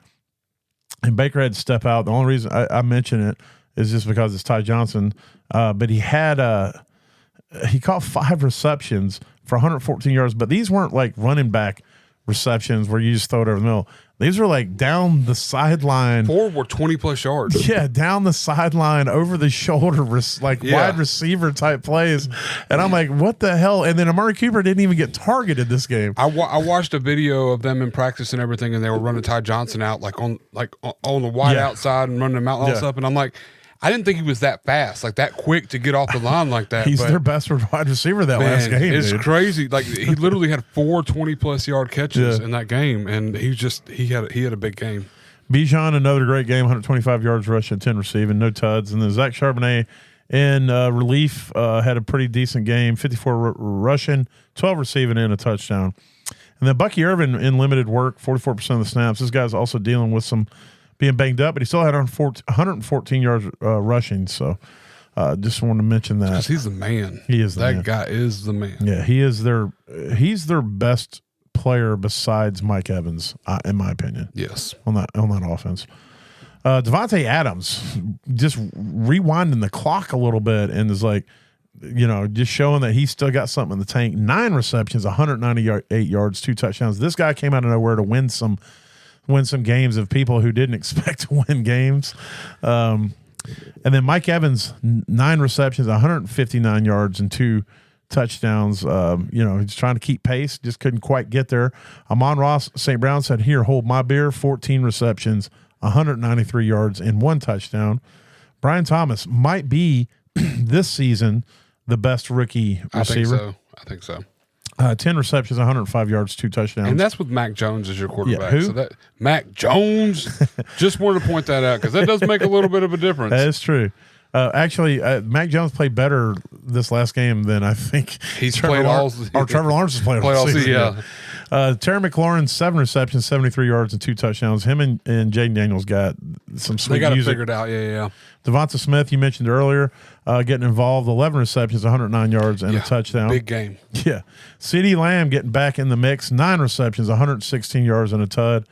And Baker had to step out. The only reason I mention it is just because it's Ty Johnson. But he caught 5 receptions for 114 yards. But these weren't like running back receptions where you just throw it over the middle. These were like down the sideline. 4 were 20-plus yards. Yeah, down the sideline, over the shoulder, wide receiver type plays. And I'm like, what the hell? And then Amari Cooper didn't even get targeted this game. I watched a video of them in practice and everything, and they were running Ty Johnson out on the wide outside and running him out and all stuff. And I'm like, I didn't think he was that fast, like that quick to get off the line like that. He's their best wide receiver last game. It's dude. crazy. Like he literally had 4 20-plus yard catches in that game, and he had a big game. Bijan, another great game, 125 yards rushing, 10 receiving, no tuds. And then Zach Charbonnet in relief had a pretty decent game, 54 rushing, 12 receiving, and a touchdown. And then Bucky Irvin in limited work, 44% of the snaps. This guy's also dealing with some being banged up, but he still had 114 yards rushing. So just wanted to mention that. Because he's the man. He is the man. That guy is the man. Yeah, he's their best player besides Mike Evans, in my opinion. Yes. On that offense. Devontae Adams just rewinding the clock a little bit and is like, just showing that he's still got something in the tank. 9 receptions, 198 yards, 2 touchdowns. This guy came out of nowhere to win some games of people who didn't expect to win games. And then Mike Evans, 9 receptions, 159 yards, and 2 touchdowns. He's trying to keep pace, just couldn't quite get there. Amon-Ra St. Brown said, "Here, hold my beer." 14 receptions, 193 yards, and 1 touchdown. Brian Thomas might be this season the best rookie receiver. I think so. 10 receptions, 105 yards, 2 touchdowns. And that's with Mac Jones as your quarterback. Yeah, who? So that Mac Jones, just wanted to point that out because that does make a little bit of a difference. That is true. Actually, Mac Jones played better this last game than I think Trevor Lawrence has played all season. Yeah. Terry McLaurin, 7 receptions, 73 yards, and 2 touchdowns. Him and Jaden Daniels got some sweet music. They got it figured out, yeah. Devonta Smith, you mentioned earlier, getting involved, 11 receptions, 109 yards, and a touchdown. Big game. Yeah. CeeDee Lamb getting back in the mix, 9 receptions, 116 yards, and a tud.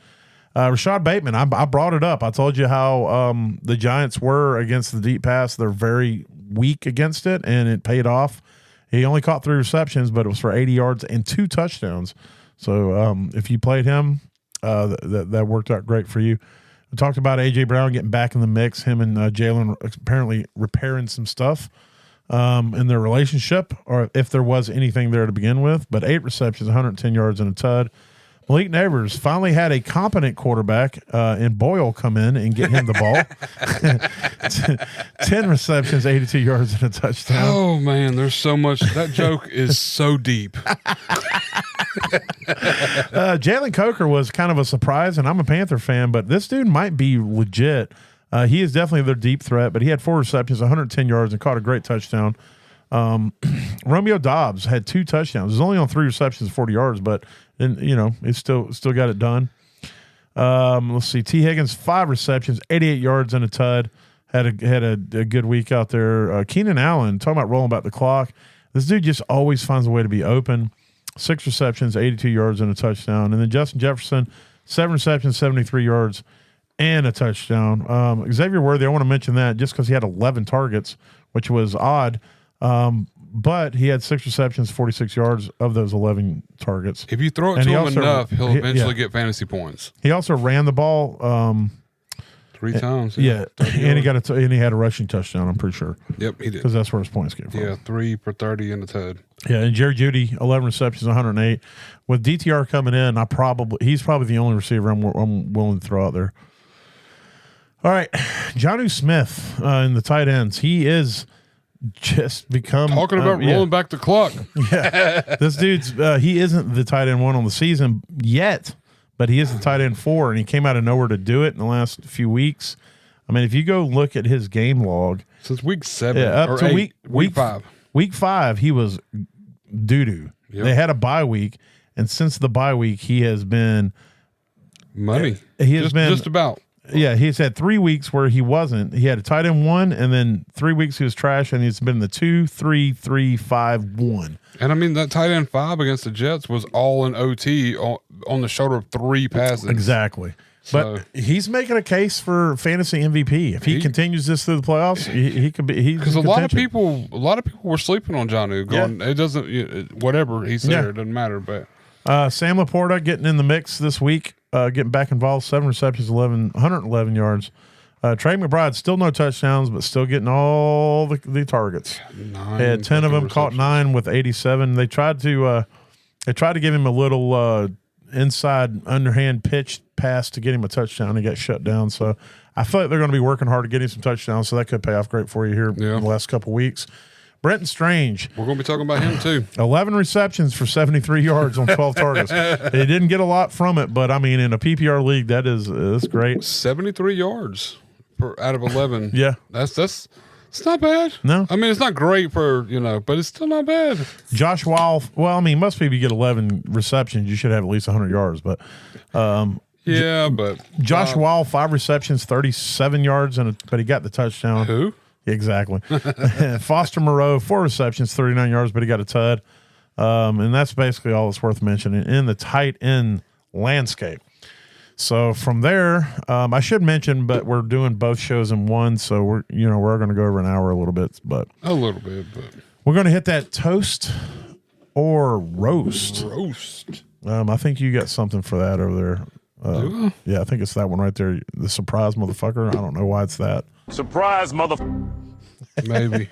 Rashad Bateman, I brought it up. I told you how the Giants were against the deep pass. They're very weak against it, and it paid off. He only caught 3 receptions, but it was for 80 yards and 2 touchdowns. So if you played him, that worked out great for you. We talked about A.J. Brown getting back in the mix. Him and Jalen apparently repairing some stuff in their relationship, or if there was anything there to begin with. But 8 receptions, 110 yards, and a tud. Malik Neighbors finally had a competent quarterback in Boyle come in and get him the ball. 10 receptions, 82 yards, and a touchdown. Oh, man, there's so much. That joke is so deep. Jalen Coker was kind of a surprise, and I'm a Panther fan, but this dude might be legit. He is definitely their deep threat, but he had 4 receptions, 110 yards, and caught a great touchdown. Romeo Dobbs had 2 touchdowns. It was only on 3 receptions, 40 yards, but it's still got it done. Let's see. T. Higgins, 5 receptions, 88 yards, and a tud. Had a good week out there. Keenan Allen, talking about rolling back the clock. This dude just always finds a way to be open. 6 receptions, 82 yards, and a touchdown. And then Justin Jefferson, 7 receptions, 73 yards, and a touchdown. Xavier Worthy, I want to mention that just because he had 11 targets, which was odd. But he had 6 receptions, 46 yards of those 11 targets. If you throw it to him enough, he'll eventually get fantasy points. He also ran the ball 3 times. Yeah, and he had a rushing touchdown, I'm pretty sure. Yep, he did. Because that's where his points came from. Yeah, 3 for 30 and a TED. Yeah, and Jerry Jeudy, 11 receptions, 108. With DTR coming in, he's probably the only receiver I'm willing to throw out there. All right, Jonnu Smith in the tight ends. He is just become talking about rolling back the clock. Yeah, this dude's he isn't the tight end 1 on the season yet, but he is the tight end 4, and he came out of nowhere to do it in the last few weeks. I mean, if you go look at his game log since week 7, up to week 5. Week 5, he was doo-doo. Yep. They had a bye week, and since the bye week, he has been money. He has been just about. Yeah, he's had 3 weeks where he wasn't. He had a tight end 1, and then 3 weeks he was trash, and he's been in the 2, 3, 3, 5, 1. And I mean, that tight end 5 against the Jets was all in OT on the shoulder of 3 passes. Exactly. But he's making a case for fantasy MVP. If he continues this through the playoffs, he could be. Because a lot of people were sleeping on Jonnu. Going, it doesn't. Whatever he said, it doesn't matter. But Sam Laporta getting in the mix this week, getting back involved. 7 receptions, 111 yards. Trey McBride still no touchdowns, but still getting all the targets. 9 had 10 of them, caught 9 with 87. They tried to give him a little inside underhand pitch pass to get him a touchdown. He got shut down. So I feel like they're going to be working hard to get him some touchdowns. So that could pay off great for you here in the last couple of weeks. Brenton Strange. We're going to be talking about him too. 11 receptions for 73 yards on 12 targets. He didn't get a lot from it, but I mean, in a PPR league, that's great. 73 yards out of 11. Yeah. It's not bad. No. I mean, it's not great for, but it's still not bad. Josh Wall, well, I mean, most people get 11 receptions. You should have at least 100 yards, but but Josh Wall, 5 receptions, 37 yards, but he got the touchdown. Who? Exactly. Foster Moreau, 4 receptions, 39 yards, but he got a tud. And that's basically all that's worth mentioning in the tight end landscape. So from there, I should mention, but we're doing both shows in one, so we're going to go over an hour a little bit, but we're going to hit that toast or roast. I think you got something for that over there. Yeah, I think it's that one right there. The surprise motherfucker. I don't know why it's that. Surprise mother. Maybe.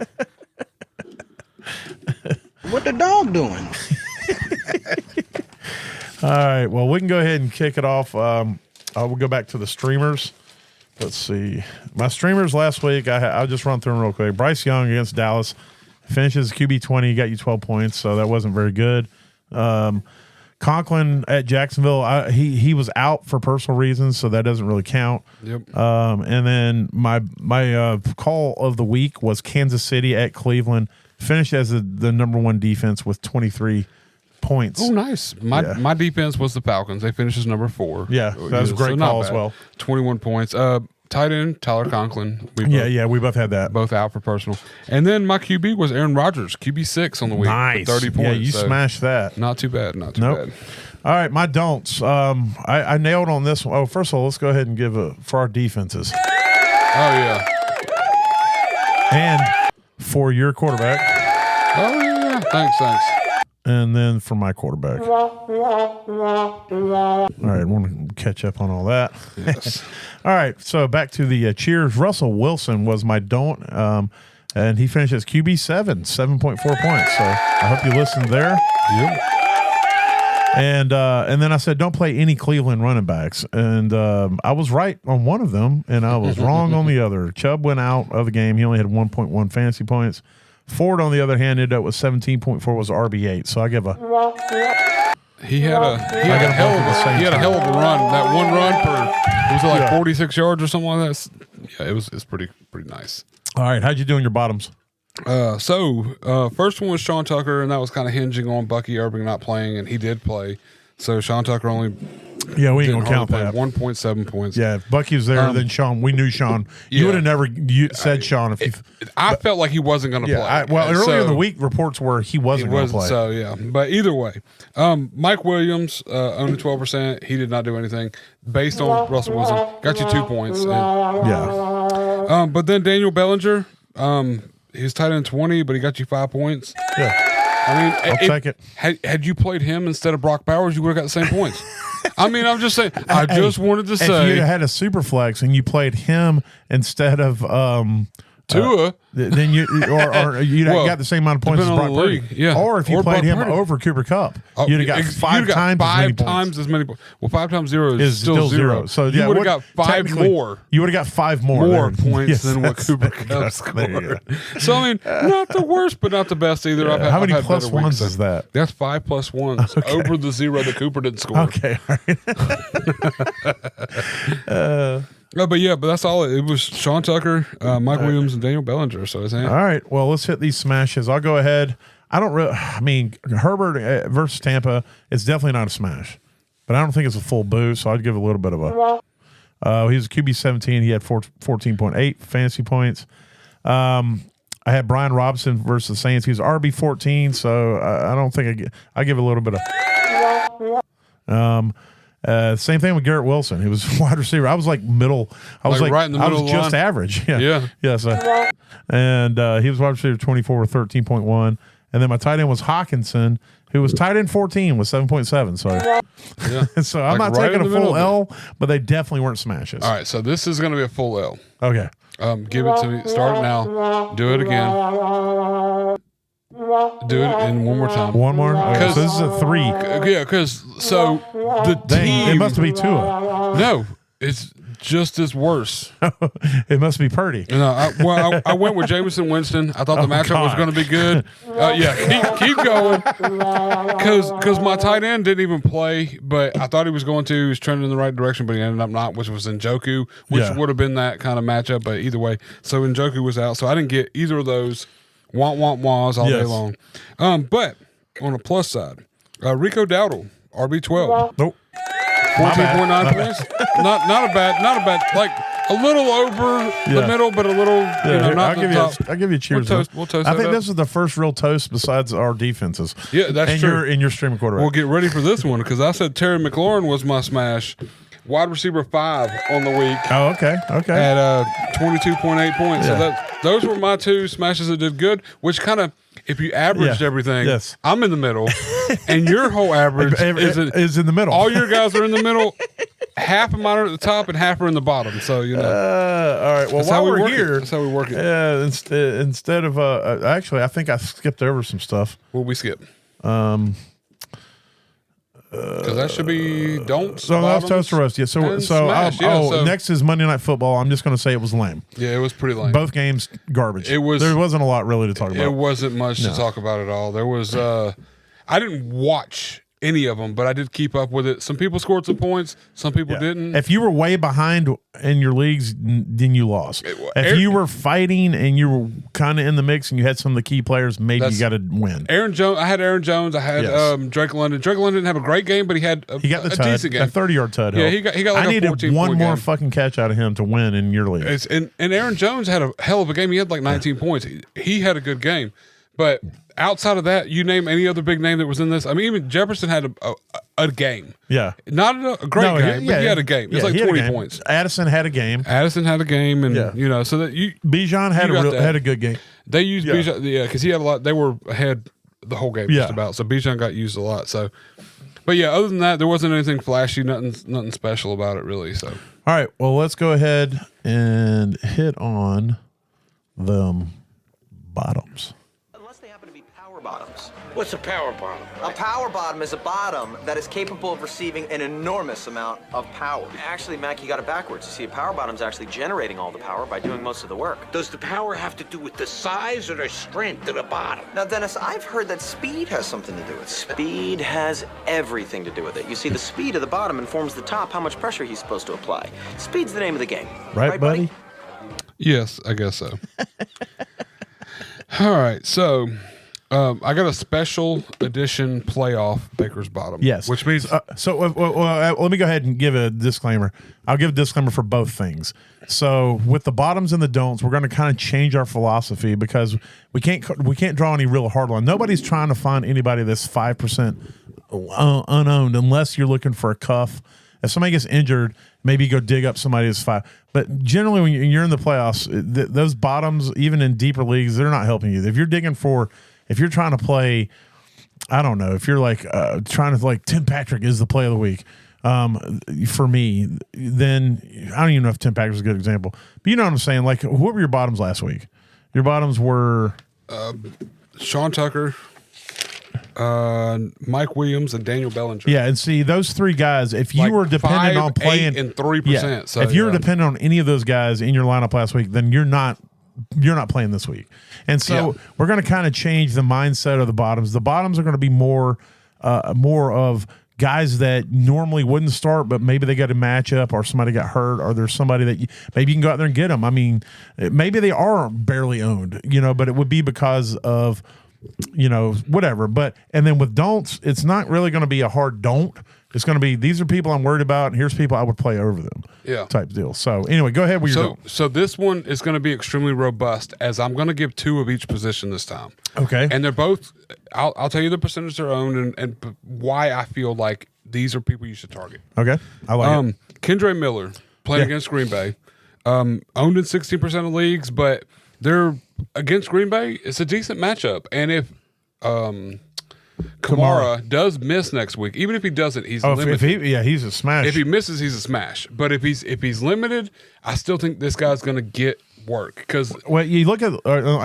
What the dog doing? All right. Well, we can go ahead and kick it off. I will go back to the streamers. Let's see. My streamers last week, I'll just run through them real quick. Bryce Young against Dallas finishes QB 20. He got you 12 points, so that wasn't very good. Conklin at Jacksonville, he was out for personal reasons, so that doesn't really count. Yep. And then my call of the week was Kansas City at Cleveland. Finished as the number 1 defense with 23 points. Oh, nice. My defense was the Falcons. They finished as number 4. Yeah, that was a great call as well. 21 points. Tight end, Tyler Conklin. We both had that. Both out for personal. And then my QB was Aaron Rodgers, QB 6 on the week. Nice. 30 points. Yeah, you smashed that. Not too bad. Not too bad. All right, my don'ts. I nailed on this one. Oh, first of all, let's go ahead and give for our defenses. Oh, yeah. And for your quarterback. Oh, yeah. Thanks. And then for my quarterback. All right, I want to catch up on all that. Yes. All right, so back to the cheers. Russell Wilson was my don't, and he finished as QB 7.4 points. So I hope you listened there. Yep. And then I said, don't play any Cleveland running backs. And I was right on one of them, and I was wrong on the other. Chubb went out of the game. He only had 1.1 fantasy points. Ford, on the other hand, ended up with 17.4, was RB8. So I give a. He had a hell of a run. That one run was it like 46 yards or something like that? Yeah, it's pretty nice. All right, how'd you do in your bottoms? First one was Sean Tucker, and that was kind of hinging on Bucky Irving not playing, and he did play. So Sean Tucker only Yeah, we ain't gonna count that. 1.7 points. Yeah, if Bucky was there, then Sean. We knew Sean. You would have never said Sean if you. I felt like he wasn't going to play. Earlier in the week, reports were he wasn't going to play. So yeah, but either way, Mike Williams only 12%. He did not do anything based on Russell Wilson. Got you 2 points. Yeah. But then Daniel Bellinger, he's tight end 20, but he got you 5 points. Yeah. I mean, I'll take it. Had you played him instead of Brock Bowers, you would have got the same points. I mean, I'm just saying. I just wanted to say, if you had a super flex and you played him instead of Tua, then you got the same amount of points as Brock Purdy. Yeah. Or if you played him over Cooper Kupp, you'd have got five times as many points. Well, 5 times 0 is still 0. So you would have got 5 more. You would have got 5 more points than what Cooper Kupp scored. So I mean, not the worst, but not the best either. Yeah. How many plus ones is that? That's 5 plus ones over the 0 that Cooper didn't score. Okay. All right. No, but that's all. It was Sean Tucker, Mike Williams, and Daniel Bellinger. So all right. Well, let's hit these smashes. I'll go ahead. Herbert versus Tampa, it's definitely not a smash, but I don't think it's a full boost. So I'd give a little bit of a. He was a QB 17. He had 14.8 fantasy points. I had Brian Robinson versus the Saints. He was RB 14. So I don't think I give a little bit of. Same thing with Garrett Wilson. He was wide receiver. I was like middle. I was like right in the middle. I was just average. Yeah. So, and he was wide receiver 24 with 13.1. And then my tight end was Hawkinson, who was tight end 14 with 7.7. So, so I'm not taking a full L, but they definitely weren't smashes. All right. So this is going to be a full L. Okay. Give it to me. Start now. Do it again. Do it in one more time. One more? Okay, so this is a 3. Yeah, because the team. It must be Tua. No, it's just as worse. It must be Purdy. No, I went with Jameson Winston. I thought the matchup was going to be good. Keep going. Because my tight end didn't even play, but I thought he was going to. He was trending in the right direction, but he ended up not, which was Njoku, which would have been that kind of matchup. But either way, so Njoku was out. So I didn't get either of those. Wahs all day long. But on the plus side, Rico Dowdle, RB12. Nope. 14.9 points. Not a bad, like a little over the middle, but a little, not the top. I'll give you a cheers. We'll toast I think this is the first real toast besides our defenses. Yeah, that's true. In your streaming quarterback. We'll get ready for this one because I said Terry McLaurin was my smash. Wide receiver 5 on the week. Oh, okay. At 22.8 points. So those were my 2 smashes that did good, which kind of, if you averaged everything, I'm in the middle, and your whole average is in the middle. All your guys are in the middle. Half of mine are at the top, and half are in the bottom. So, all right. Well, while we're here. That's how we work it. Instead of, actually, I think I skipped over some stuff. What did we skip? Because that should be So that's toast or roast. Yeah. So next is Monday Night Football. I'm just going to say it was lame. Yeah, it was pretty lame. Both games garbage. There wasn't a lot really to talk about. It wasn't much to talk about at all. There was I didn't watch any of them, but I did keep up with it. Some people scored some points. Some people didn't. If you were way behind in your leagues, then you lost. If you were fighting and you were kind of in the mix and you had some of the key players, maybe you got to win. Aaron Jones. I had Aaron Jones. I had Drake London. Drake London didn't have a great game, but he got a decent game. A 30-yard tud. Yeah, he got like I needed one more game. Fucking catch out of him to win in your league. And Aaron Jones had a hell of a game. He had like 19 points. He had a good game. But outside of that, you name any other big name that was in this? I mean, even Jefferson had a game. Yeah. Not a great game, but he had a game. It's like 20 points. Addison had a game. And so that Bijan had a good game. They used Bijan, because he had a lot. They were ahead the whole game just about. So Bijan got used a lot. So, but other than that, there wasn't anything flashy, nothing special about it really. So, all right, well, let's go ahead and hit on the bottoms. Bottoms. What's a power bottom? A power bottom is a bottom that is capable of receiving an enormous amount of power. Actually, Mac, you got it backwards. You see, a power bottom is actually generating all the power by doing most of the work. Does the power have to do with the size or the strength of the bottom? Now, Dennis, I've heard that speed has something to do with it. Speed has everything to do with it. You see, the speed of the bottom informs the top how much pressure he's supposed to apply. Speed's the name of the game. Right, buddy? Yes, I guess so. All right, so I got a special edition playoff Baker's Bottom. Yes. Which means... let me go ahead and give a disclaimer. I'll give a disclaimer for both things. So with the bottoms and the don'ts, we're going to kind of change our philosophy because we can't draw any real hard line. Nobody's trying to find anybody that's 5% unowned unless you're looking for a cuff. If somebody gets injured, maybe go dig up somebody that's 5. But generally, when you're in the playoffs, those bottoms, even in deeper leagues, they're not helping you. If you're trying to play, I don't know, if you're like trying to like Tim Patrick is the play of the week for me, then I don't even know if Tim Patrick's a good example. But you know what I'm saying? Like, what were your bottoms last week? Your bottoms were Sean Tucker, Mike Williams, and Daniel Bellinger. Yeah, and see those 3 guys. If you were dependent on playing 8 and 3%, so if you were dependent on any of those guys in your lineup last week, then you're not playing this week. And so we're going to kind of change the mindset of the bottoms. The bottoms are going to be more of guys that normally wouldn't start, but maybe they got a matchup or somebody got hurt or there's somebody that maybe you can go out there and get them. I mean, maybe they are barely owned, but it would be because of, whatever. And then with don'ts, it's not really going to be a hard don't. It's going to be, these are people I'm worried about, and here's people I would play over them. Yeah. Type deal. So anyway, go ahead with your don't. So this one is going to be extremely robust, as I'm going to give 2 of each position this time. Okay. And they're both, I'll tell you the percentage they're owned and why I feel like these are people you should target. Okay. I like it. Kendre Miller playing against Green Bay, owned in 16% of leagues, but they're against Green Bay. It's a decent matchup. And if Kamara does miss next week, even if he doesn't, he's limited. He's a smash. If he misses, he's a smash. But if he's limited, I still think this guy's going to get work. Because you look at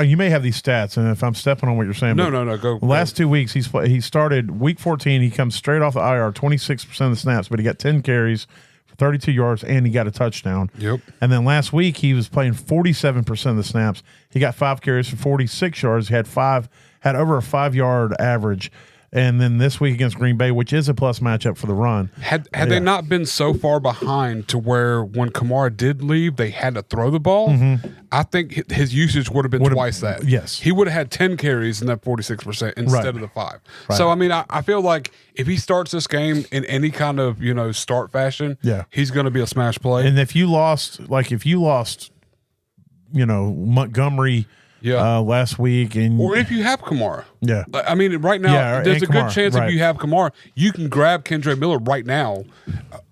you may have these stats, and if I'm stepping on what you're saying, no, go. Last 2 weeks, he started week 14. He comes straight off the IR, 26% of the snaps, but he got 10 carries for 32 yards, and he got a touchdown. Yep. And then last week he was playing 47% of the snaps. He got 5 carries for 46 yards. He had over a 5-yard average. And then this week against Green Bay, which is a plus matchup for the run. Had they not been so far behind to where when Kamara did leave, they had to throw the ball, I think his usage would have been twice that. Yes. He would have had 10 carries in that 46% instead of the 5. Right. So, I mean, I feel like if he starts this game in any kind of, start fashion, he's going to be a smash play. And if you lost, Montgomery last week, or if you have Kamara. Yeah. I mean, right now, there's a good chance if you have Kamara, you can grab Kendre Miller right now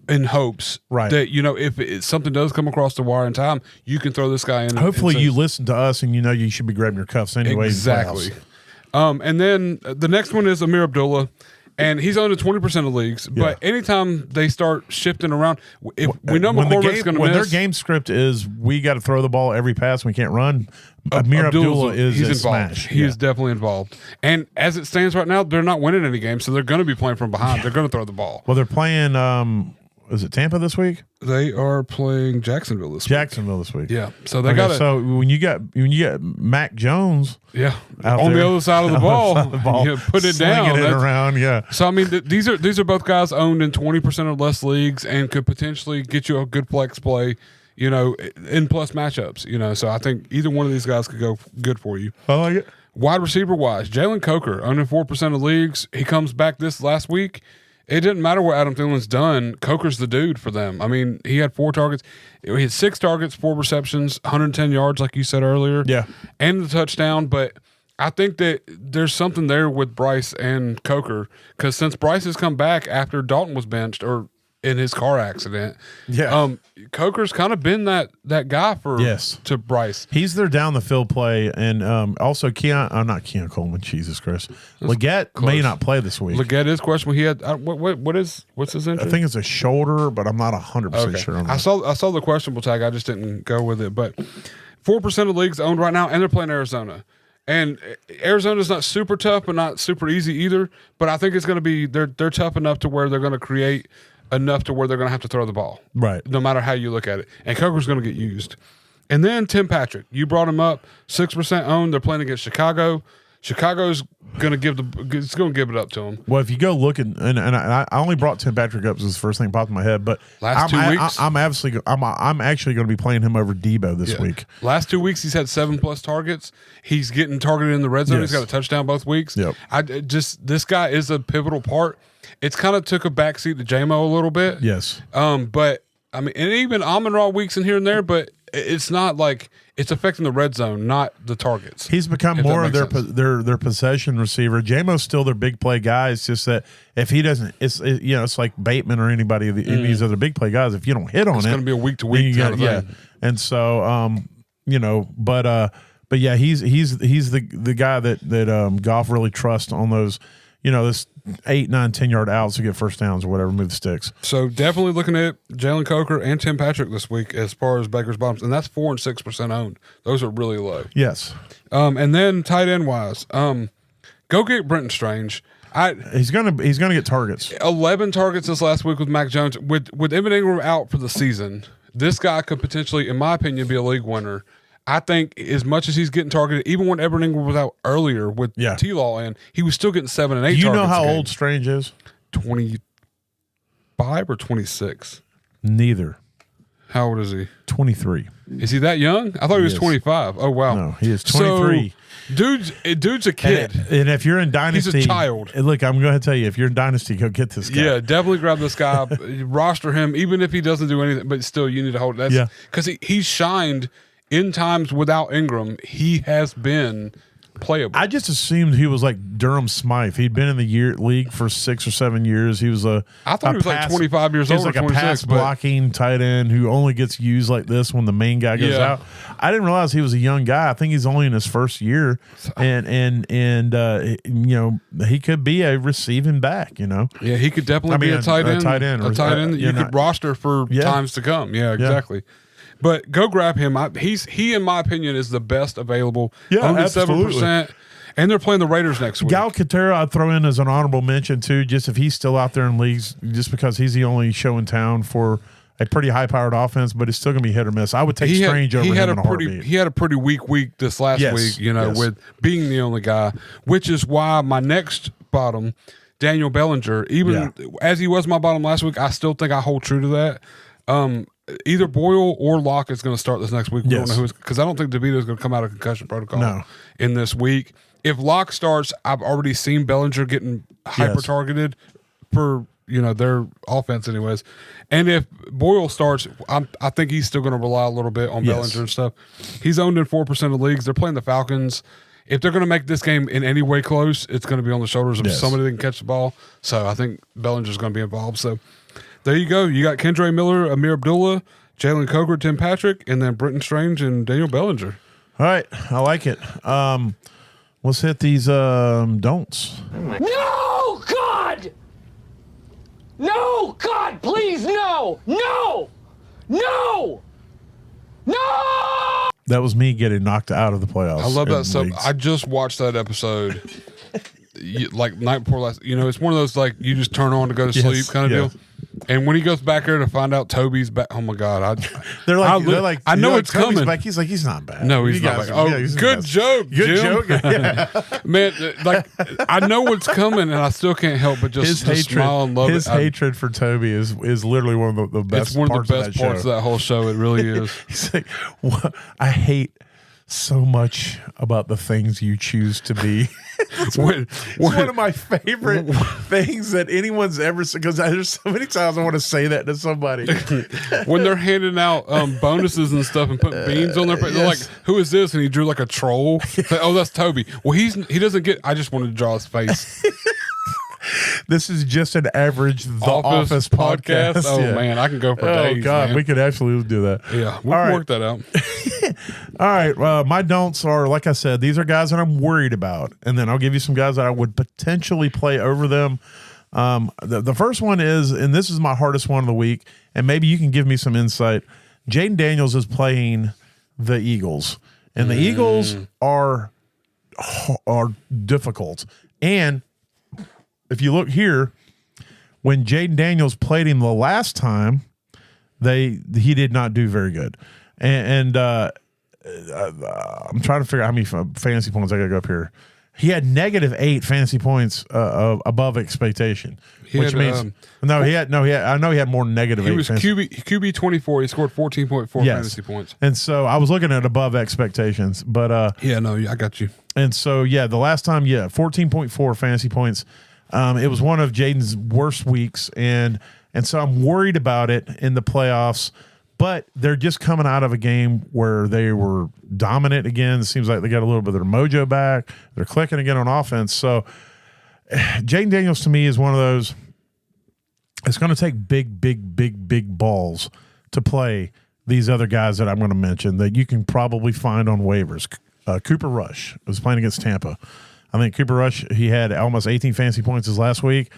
in hopes that, if something does come across the wire in time, you can throw this guy in. Hopefully you listen to us and you should be grabbing your cuffs anyway. Exactly. And then the next one is Amir Abdullah. And he's owned in 20% of leagues. But anytime they start shifting around, if we know McCormick's going to miss. When their game script is we got to throw the ball every pass, we can't run, Amir Abdullah is involved. Smash. He is definitely involved. And as it stands right now, they're not winning any games, so they're going to be playing from behind. They're going to throw the ball. Well, they're playing, is it Tampa this week? They are playing Jacksonville this week. Yeah. So they got So when you got Mac Jones, on the other side of the ball, put it down, around, So I mean, these are both guys owned in 20% or less leagues and could potentially get you a good flex play, in plus matchups. So I think either one of these guys could go good for you. I like it. Wide receiver wise, Jalen Coker owned in 4% of leagues. He comes back this last week. It didn't matter what Adam Thielen's done. Coker's the dude for them. I mean, he had 4 targets. He had 6 targets, 4 receptions, 110 yards, like you said earlier. Yeah. And the touchdown. But I think that there's something there with Bryce and Coker, because since Bryce has come back after Dalton was benched or in his car accident, Coker's kind of been that guy to Bryce. He's their down the field play, and also not Keon Coleman. Jesus Christ, Leggett may not play this week. Leggett is questionable. He had what's his injury? I think it's a shoulder, but I'm not 100% sure on that. I saw the questionable tag. I just didn't go with it. But 4% of leagues owned right now, and they're playing Arizona. And Arizona's not super tough, but not super easy either. But I think it's going to be they're tough enough to where they're going to create enough to where they're going to have to throw the ball. Right. No matter how you look at it. And Coker's going to get used. And then Tim Patrick. You brought him up. 6% owned. They're playing against Chicago. Chicago's going to give it up to him. Well, if you go look and I only brought Tim Patrick up as the first thing popped in my head, but last 2 weeks, I'm actually going to be playing him over Debo this week. Last 2 weeks, he's had 7+ targets. He's getting targeted in the red zone. Yes. He's got a touchdown both weeks. Yep. This guy is a pivotal part. It's kind of took a backseat to J-Mo a little bit. Yes. But I mean, and even Amon-Ra weeks in here and there, but it's not like it's affecting the red zone, not the targets. He's become more of their possession receiver. J-Mo's still their big play guy. It's just that if he doesn't, it's like Bateman or anybody of these other big play guys. If you don't hit on it's going to be a week to week kind of thing. And so but yeah, he's the guy that Goff really trusts on those, this 8, 9, 10-yard outs to get first downs or whatever, move the sticks. So definitely looking at Jalen Coker and Tim Patrick this week as far as Baker's bottoms, and that's 4% and 6% owned. Those are really low. Yes. And then tight end wise, go get Brenton Strange. He's gonna get targets. 11 targets this last week with Mac Jones. With Evan Ingram out for the season, this guy could potentially, in my opinion, be a league winner. I think as much as he's getting targeted, even when Evan Ingram was out earlier with T-Law in, he was still getting 7 and 8 targets. Do you know how old Strange is? 25 or 26? Neither. How old is he? 23. Is he that young? I thought he was 25. Oh, wow. No, he is 23. So, dude's a kid. And if you're in Dynasty. He's a child. Look, I'm going to tell you, if you're in Dynasty, go get this guy. Yeah, definitely grab this guy. Roster him, even if he doesn't do anything, but still you need to hold it. Because he's shined in times without Ingram. He has been playable. I just assumed he was like Durham Smythe. He'd been in the league for 6 or 7 years. He was I thought he was like 25 years old. He was like a pass blocking tight end who only gets used like this when the main guy goes out. I didn't realize he was a young guy. I think he's only in his first year, and he could be a receiving back. Yeah, he could definitely be a tight end. A tight end that you could roster for times to come. Yeah, exactly. But go grab him. He, in my opinion, is the best available. Yeah, only absolutely. 7%. And they're playing the Raiders next week. Gal Katera, I'd throw in as an honorable mention, too, just if he's still out there in leagues, just because he's the only show in town for a pretty high-powered offense, but it's still going to be hit or miss. I would take Strange over him in a heartbeat. He had a pretty weak week this last week, with being the only guy, which is why my next bottom, Daniel Bellinger, even as he was my bottom last week, I still think I hold true to that. Either Boyle or Locke is going to start this next week. We don't know who, because I don't think DeVito is going to come out of concussion protocol in this week. If Locke starts, I've already seen Bellinger getting hyper targeted for their offense, anyways. And if Boyle starts, I think he's still going to rely a little bit on Bellinger and stuff. He's owned in 4% of leagues. They're playing the Falcons. If they're going to make this game in any way close, it's going to be on the shoulders of somebody that can catch the ball. So I think Bellinger's going to be involved. So there you go. You got Kendre Miller, Amir Abdullah, Jalen Coker, Tim Patrick, and then Brenton Strange and Daniel Bellinger. All right. I like it. Let's hit these don'ts. No, God! No, God, please, no! No! No! No! That was me getting knocked out of the playoffs. I love that stuff. I just watched that episode like night before last. It's one of those like you just turn on to go to sleep kind of deal. And when he goes back there to find out Toby's back, oh my God! They're like, I know it's Toby's coming. Back. He's like, he's not bad. No, he's not back. Oh, good joke, good Jim. joke, man. Like I know what's coming, and I still can't help but just smile and love it. His hatred for Toby is literally one of the best. It's one of the best parts of that whole show. It really is. He's like, I hate so much about the things you choose to be. It's one of my favorite things that anyone's ever said, because there's so many times I want to say that to somebody. When they're handing out bonuses and stuff and putting beans on their face, they're like, who is this? And he drew like a troll. Like, oh, that's Toby. Well, he doesn't get, I just wanted to draw his face. This is just an average The Office podcast. Oh, man, I can go for days. Oh, God, man. we could absolutely do that. Yeah, we can work that out. All right, my don'ts are, like I said, these are guys that I'm worried about. And then I'll give you some guys that I would potentially play over them. The first one is, and this is my hardest one of the week, and maybe you can give me some insight. Jaden Daniels is playing the Eagles, and the Eagles are difficult. And if you look here, when Jaden Daniels played him the last time, he did not do very good. And I'm trying to figure out how many fantasy points I got to go up here. He had -8 fantasy points above expectation, which means I know he had more negative. He 8 was QB 24. He scored 14.4 fantasy points, and so I was looking at above expectations. But I got you. And so the last time 14.4 fantasy points. It was one of Jaden's worst weeks, and so I'm worried about it in the playoffs. But they're just coming out of a game where they were dominant again. It seems like they got a little bit of their mojo back. They're clicking again on offense. So Jaden Daniels to me is one of those. It's going to take big balls to play these other guys that I'm going to mention that you can probably find on waivers. Cooper Rush was playing against Tampa. I think Cooper Rush, he had almost 18 fantasy points his last week.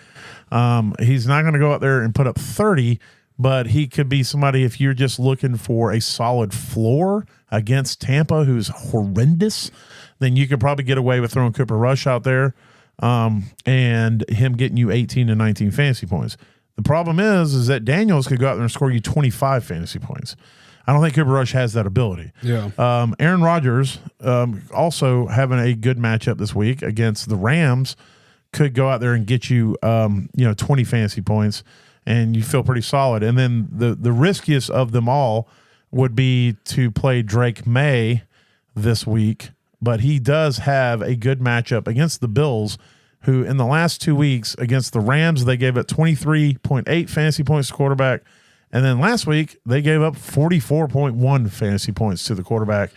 He's not going to go out there and put up 30, but he could be somebody if you're just looking for a solid floor against Tampa, who's horrendous, then you could probably get away with throwing Cooper Rush out there and him getting you 18 to 19 fantasy points. The problem is that Daniels could go out there and score you 25 fantasy points. I don't think Cooper Rush has that ability. Yeah. Aaron Rodgers, also having a good matchup this week against the Rams, could go out there and get you, 20 fantasy points, and you feel pretty solid. And then the riskiest of them all would be to play Drake May this week, but he does have a good matchup against the Bills, who in the last 2 weeks against the Rams, they gave it 23.8 fantasy points to quarterback. And then last week, they gave up 44.1 fantasy points to the quarterback.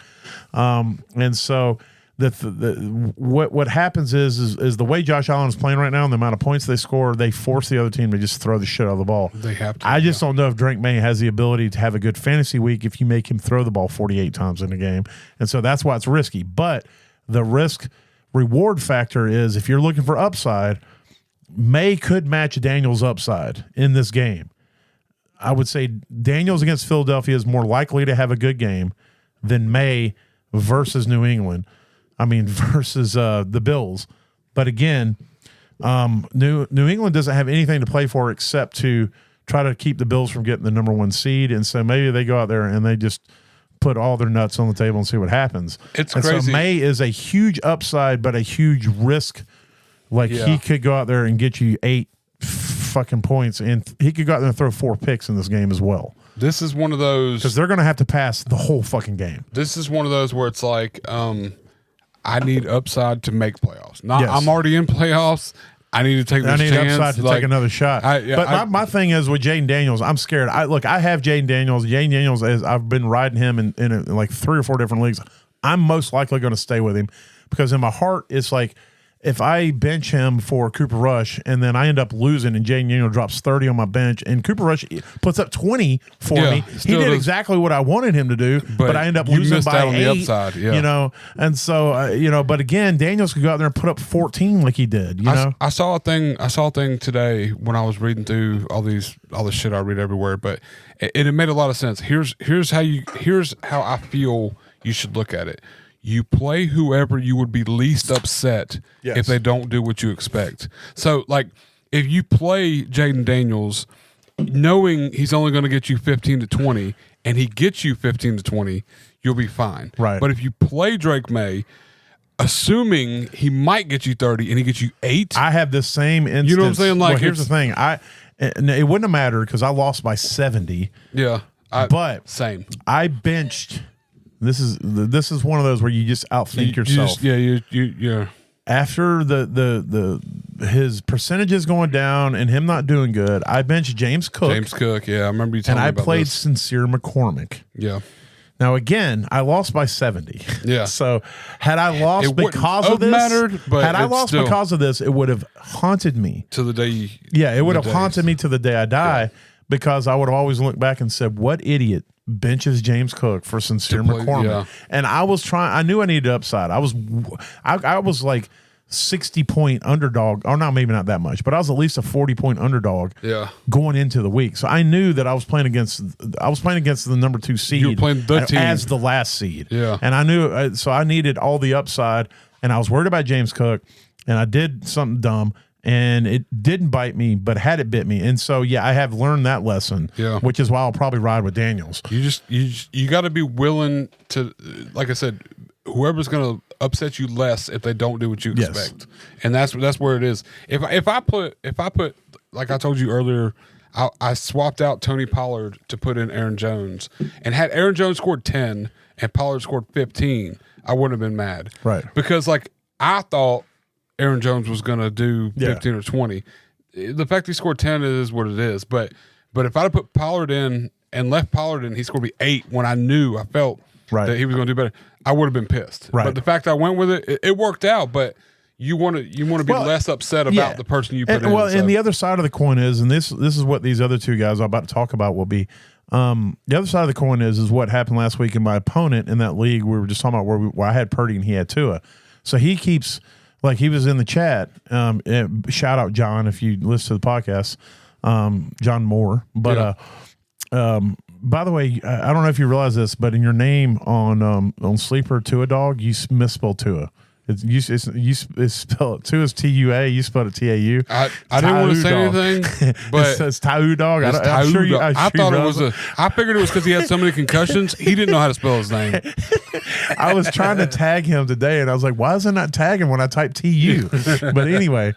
And so what happens is the way Josh Allen is playing right now and the amount of points they score, they force the other team to just throw the shit out of the ball. They have to. I just don't know if Drake May has the ability to have a good fantasy week if you make him throw the ball 48 times in a game. And so that's why it's risky. But the risk-reward factor is if you're looking for upside, May could match Daniels' upside in this game. I would say Daniels against Philadelphia is more likely to have a good game than May versus New England. Versus the Bills. But again, New England doesn't have anything to play for except to try to keep the Bills from getting the number 1 seed. And so maybe they go out there and they just put all their nuts on the table and see what happens. It's crazy. So May is a huge upside, but a huge risk. He could go out there and get you 8 fucking points, and he could go out there and throw 4 picks in this game as well. This is one of those because they're going to have to pass the whole fucking game. This is one of those where it's like, I need upside to make playoffs. I'm already in playoffs. I need to take this chance. I need upside to take another shot. My thing is with Jaden Daniels, I'm scared. I have Jaden Daniels. Jaden Daniels, I've been riding him in like 3 or 4 different leagues. I'm most likely going to stay with him because in my heart, it's like, if I bench him for Cooper Rush and then I end up losing and Jaden Daniels drops 30 on my bench and Cooper Rush puts up 20 for me, he did exactly what I wanted him to do, but I end up losing by 8. The upside, and so but again, Daniels could go out there and put up 14 like he did. I saw a thing today when I was reading through all this shit I read everywhere, but it made a lot of sense. Here's how I feel you should look at it. You play whoever you would be least upset if they don't do what you expect. So, like, if you play Jaden Daniels, knowing he's only going to get you 15 to 20, and he gets you 15 to 20, you'll be fine. Right. But if you play Drake May, assuming he might get you 30 and he gets you 8, I have the same instance. You know what I'm saying? Like, here's the thing. It wouldn't have mattered because I lost by 70. Yeah. But same. I benched. This is one of those where you just outthink yourself. Yeah. After his percentages going down and him not doing good, I benched James Cook. Yeah, I remember you telling me about this. And I played Sincere McCormick. Yeah. Now again, I lost by 70. Yeah. So had I lost because of this, because of this, it would have haunted me to the day. It would have haunted me to the day I die because I would have always looked back and said, "What idiot benches James Cook for Sincere McCormick?" Yeah. And I was trying. I knew I needed upside. I was like 60-point underdog, or maybe not that much, but I was at least a 40-point underdog. Yeah. Going into the week, so I knew that I was playing against the number 2 seed. You were playing the team as the last seed. Yeah. And I knew, so I needed all the upside, and I was worried about James Cook, and I did something dumb. And it didn't bite me, but had it bit me. And so, I have learned that lesson, which is why I'll probably ride with Daniels. You got to be willing to, like I said, whoever's going to upset you less if they don't do what you expect. And that's where it is. If I put like I told you earlier, I swapped out Tony Pollard to put in Aaron Jones, and had Aaron Jones scored 10 and Pollard scored 15, I wouldn't have been mad. Right. Because like I thought Aaron Jones was going to do 15 or 20. The fact he scored 10 is what it is. But if I'd have put Pollard in and left Pollard in, he scored me 8 when I felt that he was going to do better, I would have been pissed. Right. But the fact I went with it worked out. But you want to be less upset about the person you put in. Well, and the other side of the coin is, and this is what these other two guys I'm about to talk about will be. The other side of the coin is what happened last week in my opponent in that league. We were just talking about where I had Purdy and he had Tua. So he keeps, like he was in the chat. Shout out John if you listen to the podcast, John Moore. But by the way, I don't know if you realize this, but in your name on Sleeper Tua Dog, you misspelled Tua. You spell it Tua is Tua. You spelled it Tau. I didn't want to say anything, but it's Tau Dog. I thought it was I figured it was because he had so many concussions. He didn't know how to spell his name. I was trying to tag him today, and I was like, "Why is it not tagging when I type TU?" But anyway,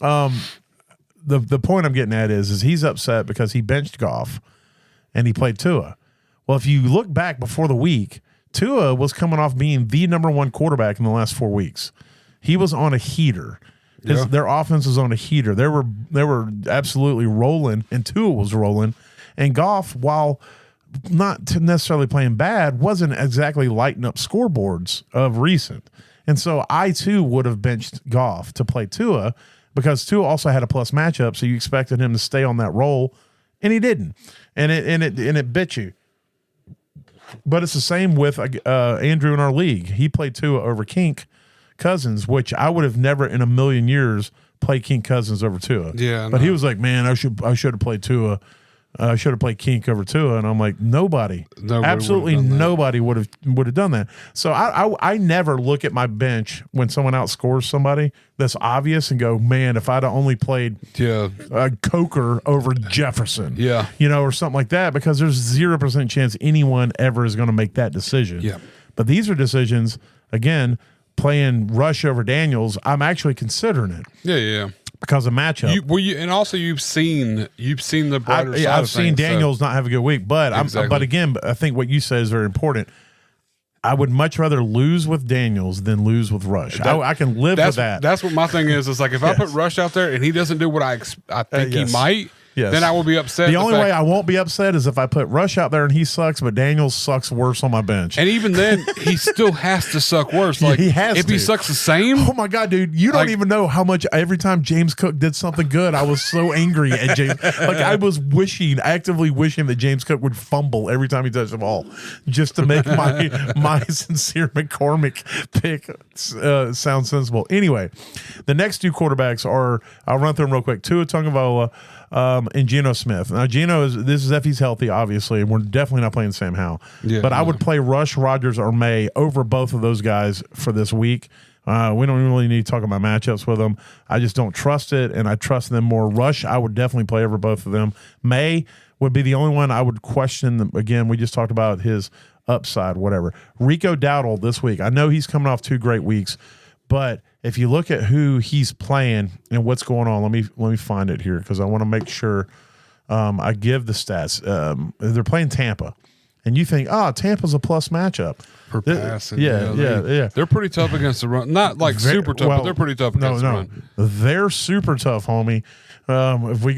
the point I'm getting at is he's upset because he benched Goff and he played Tua. Well, if you look back before the week, Tua was coming off being the number one quarterback in the last 4 weeks. He was on a heater. Their offense was on a heater. They were absolutely rolling, and Tua was rolling. And Goff, while not necessarily playing bad, wasn't exactly lighting up scoreboards of recent. And so I too would have benched Goff to play Tua because Tua also had a plus matchup, so you expected him to stay on that role, and he didn't. And it bit you. But it's the same with Andrew in our league. He played Tua over Kink Cousins, which I would have never in a million years played Kink Cousins over Tua. Yeah, but he was like, "Man, I should have played Tua. I should have played Kink over Tua." And I'm like, absolutely nobody would have done that. So I never look at my bench when someone outscores somebody that's obvious and go, "Man, if I'd only played Coker over Jefferson, or something like that," because there's 0% chance anyone ever is going to make that decision. Yeah. But these are decisions, again, playing Rush over Daniels, I'm actually considering it. Yeah. Because of matchup. You've seen the brighter side. I've seen Daniels not have a good week, but again, I think what you said is very important. I would much rather lose with Daniels than lose with Rush. I can live with that. That's what my thing is. It's like if I put Rush out there and he doesn't do what I think he might, then I will be upset. The only way I won't be upset is if I put Rush out there and he sucks, but Daniels sucks worse on my bench. And even then, he still has to suck worse. Like he has if he sucks the same. Oh my God, dude! You don't even know how much. Every time James Cook did something good, I was so angry at James. Like I was actively wishing that James Cook would fumble every time he touched the ball, just to make my sincere McCormick pick sound sensible. Anyway, the next two quarterbacks are. I'll run through them real quick. Tua Tagovailoa. And Geno Smith. Now, this is if he's healthy, obviously, and we're definitely not playing Sam Howell. But I would play Rush, Rodgers, or May over both of those guys for this week. We don't really need to talk about matchups with them. I just don't trust it, and I trust them more. Rush, I would definitely play over both of them. May would be the only one I would question. Again, we just talked about his upside, whatever. Rico Dowdle this week. I know he's coming off 2 great weeks, but if you look at who he's playing and what's going on, let me find it here because I want to make sure I give the stats. They're playing Tampa, and you think, Tampa's a plus matchup for passing. Yeah. They're pretty tough against the run. Not like super tough, but they're pretty tough against the run. They're super tough, homie. If we